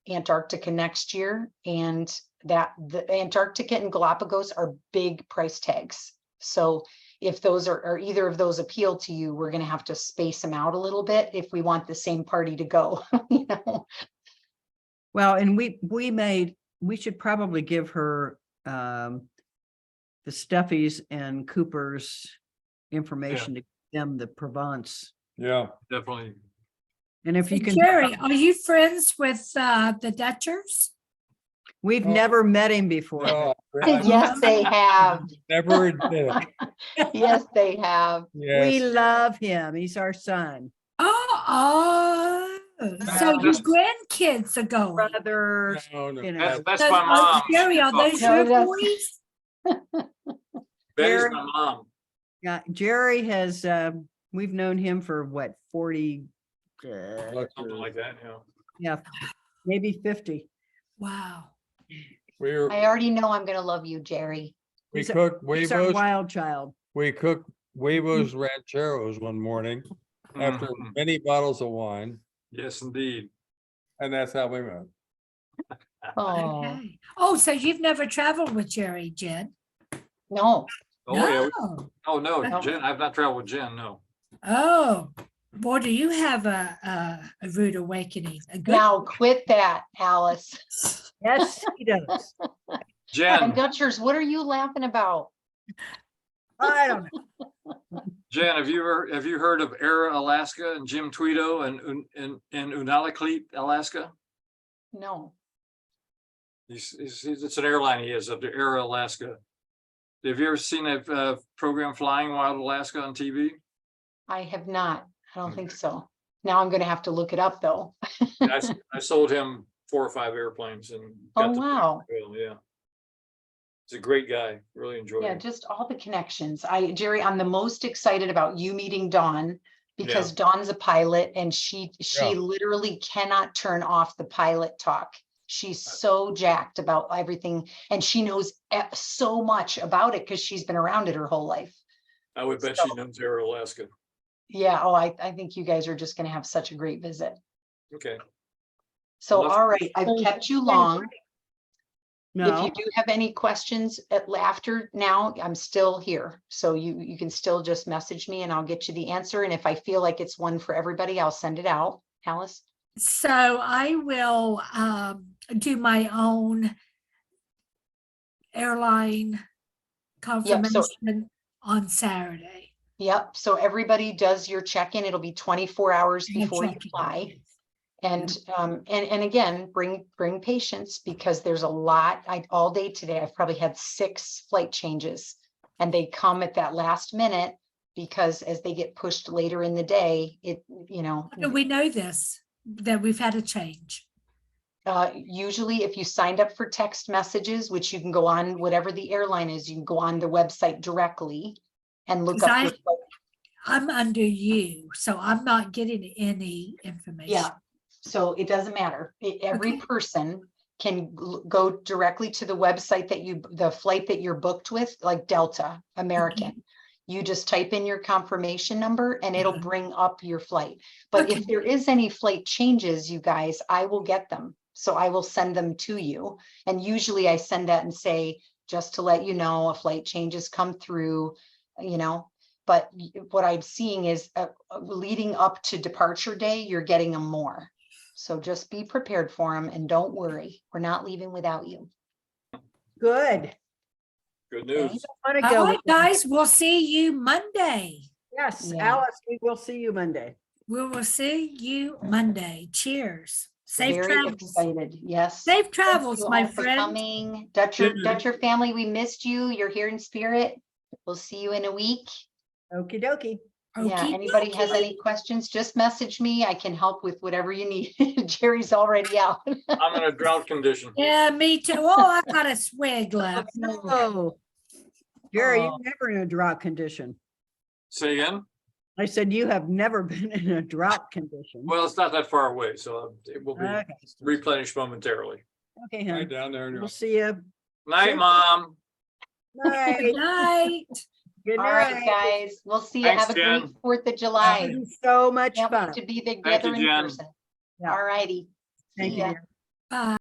Antarctica next year and that the Antarctica and Galapagos are big price tags. So if those are either of those appeal to you, we're going to have to space them out a little bit if we want the same party to go, you know? Well, and we should probably give her the Steffies and Cooper's information to give them the Provence. Yeah. Definitely. And if you can, Jerry, are you friends with the Dutchers? we've Oh. never met him before. No, Yes, they have. Never did. Yes, they have. We Yes. love him. He's our son. Oh, so your grandkids are going. Brothers, No, no. you know. That's Those- my mom. Jerry, are those No, your that's- boys? Betty's my mom. Yeah, Jerry has, we've known him for what, 40, Something like that, you know. yeah, maybe 50. Wow. We're, I already know I'm going to love you, Jerry. We cooked He's our huevos, wild child. we cooked huevos rancheros one morning after Mhm. many bottles of wine, Yes, indeed. and that's how we met. Oh, Okay. Oh, so you've never traveled with Jerry, Jen? no, Oh, yeah. No. Oh, no, No. Jen, I've not traveled with Jen, no. Oh, boy, do you have a rude awakening? A good now quit that, Alice. Yes, he does. And Jen, Dutchers, what are you laughing about? I don't know. Jen, have you heard of Era Alaska and Jim Tweedo and Unalakleet, Alaska? No, It's an airline he has up there, Era Alaska. Have you ever seen that program Flying Wild Alaska on TV? I have not. I don't think so. Now I'm gonna have to look it up, though. I sold him 4 or 5 airplanes and. Oh, got to- wow. Yeah. He's a great guy. Really enjoyed Yeah, him. just all the connections. Jerry, I'm the most excited about you meeting Dawn because Dawn's a pilot and she Yeah. literally cannot turn off the pilot talk. She's so jacked about everything and she knows so much about it because she's been around it her whole life. I would bet she knows Era Alaska. Yeah, oh, I think you guys are just gonna have such a great visit. Okay. So, Well, that's- all right, I've kept you long. If No, you do have any questions after now, I'm still here. So you can still just message me and I'll get you the answer. And if I feel like it's one for everybody, I'll send it out. Alice? So I will do my own airline confirmation on Saturday. Yep. So everybody does your check-in. It'll be 24 hours I'll before you check it. fly. And again, bring patience because there's a lot. All day today, I've probably had 6 flight changes and they come at that last minute because as they get pushed later in the day, How do we know this, that we've had a change? Usually if you signed up for text messages, which you can go on whatever the airline is, you can go on the website directly and look 'Cause up. your flight. I'm under you, so I'm not getting any information. Yeah, so it doesn't matter. Every Okay. person can go directly to the website the flight that you're booked with, like Delta, American. You just type in your confirmation number and it'll bring up your flight. But if Okay. there is any flight changes, you guys, I will get them. So I will send them to you. And usually I send that and say, just to let you know, a flight changes come through, but what I'm seeing is leading up to departure day, you're getting them more. So just be prepared for them and don't worry. We're not leaving without you. good. Good Okay. news. I want to All go. right, guys, we'll see you Monday. Yes, Yeah. Alice, we will see you Monday. We will see you Monday. Cheers. Safe Very travels. excited. Yes. Safe Thank travels, you my all for friend. coming. Dutcher family, we missed you. You're here in spirit. We'll see you in a week. Okie dokie. Yeah, Okey anybody has dokey. any questions, just message me. I can help with whatever you need. Jerry's already out. I'm in a drought condition. Yeah, me too. Oh, I got a swig left. No. Jerry, Oh. you're never in a drought condition. Say again? I said you have never been in a drought condition. Well, it's not that far away, so it will be Okay. replenished momentarily. Okay, Right honey. down there. in your- We'll see you. Night, Mom. Good Night. night. Good All right, night. guys. We'll see you. Thanks, Have a great Jen. 4th of This July. is so much Can't wait fun. to be together in Jen. person. Yeah. All righty. Thank See you, ya. dear. Bye.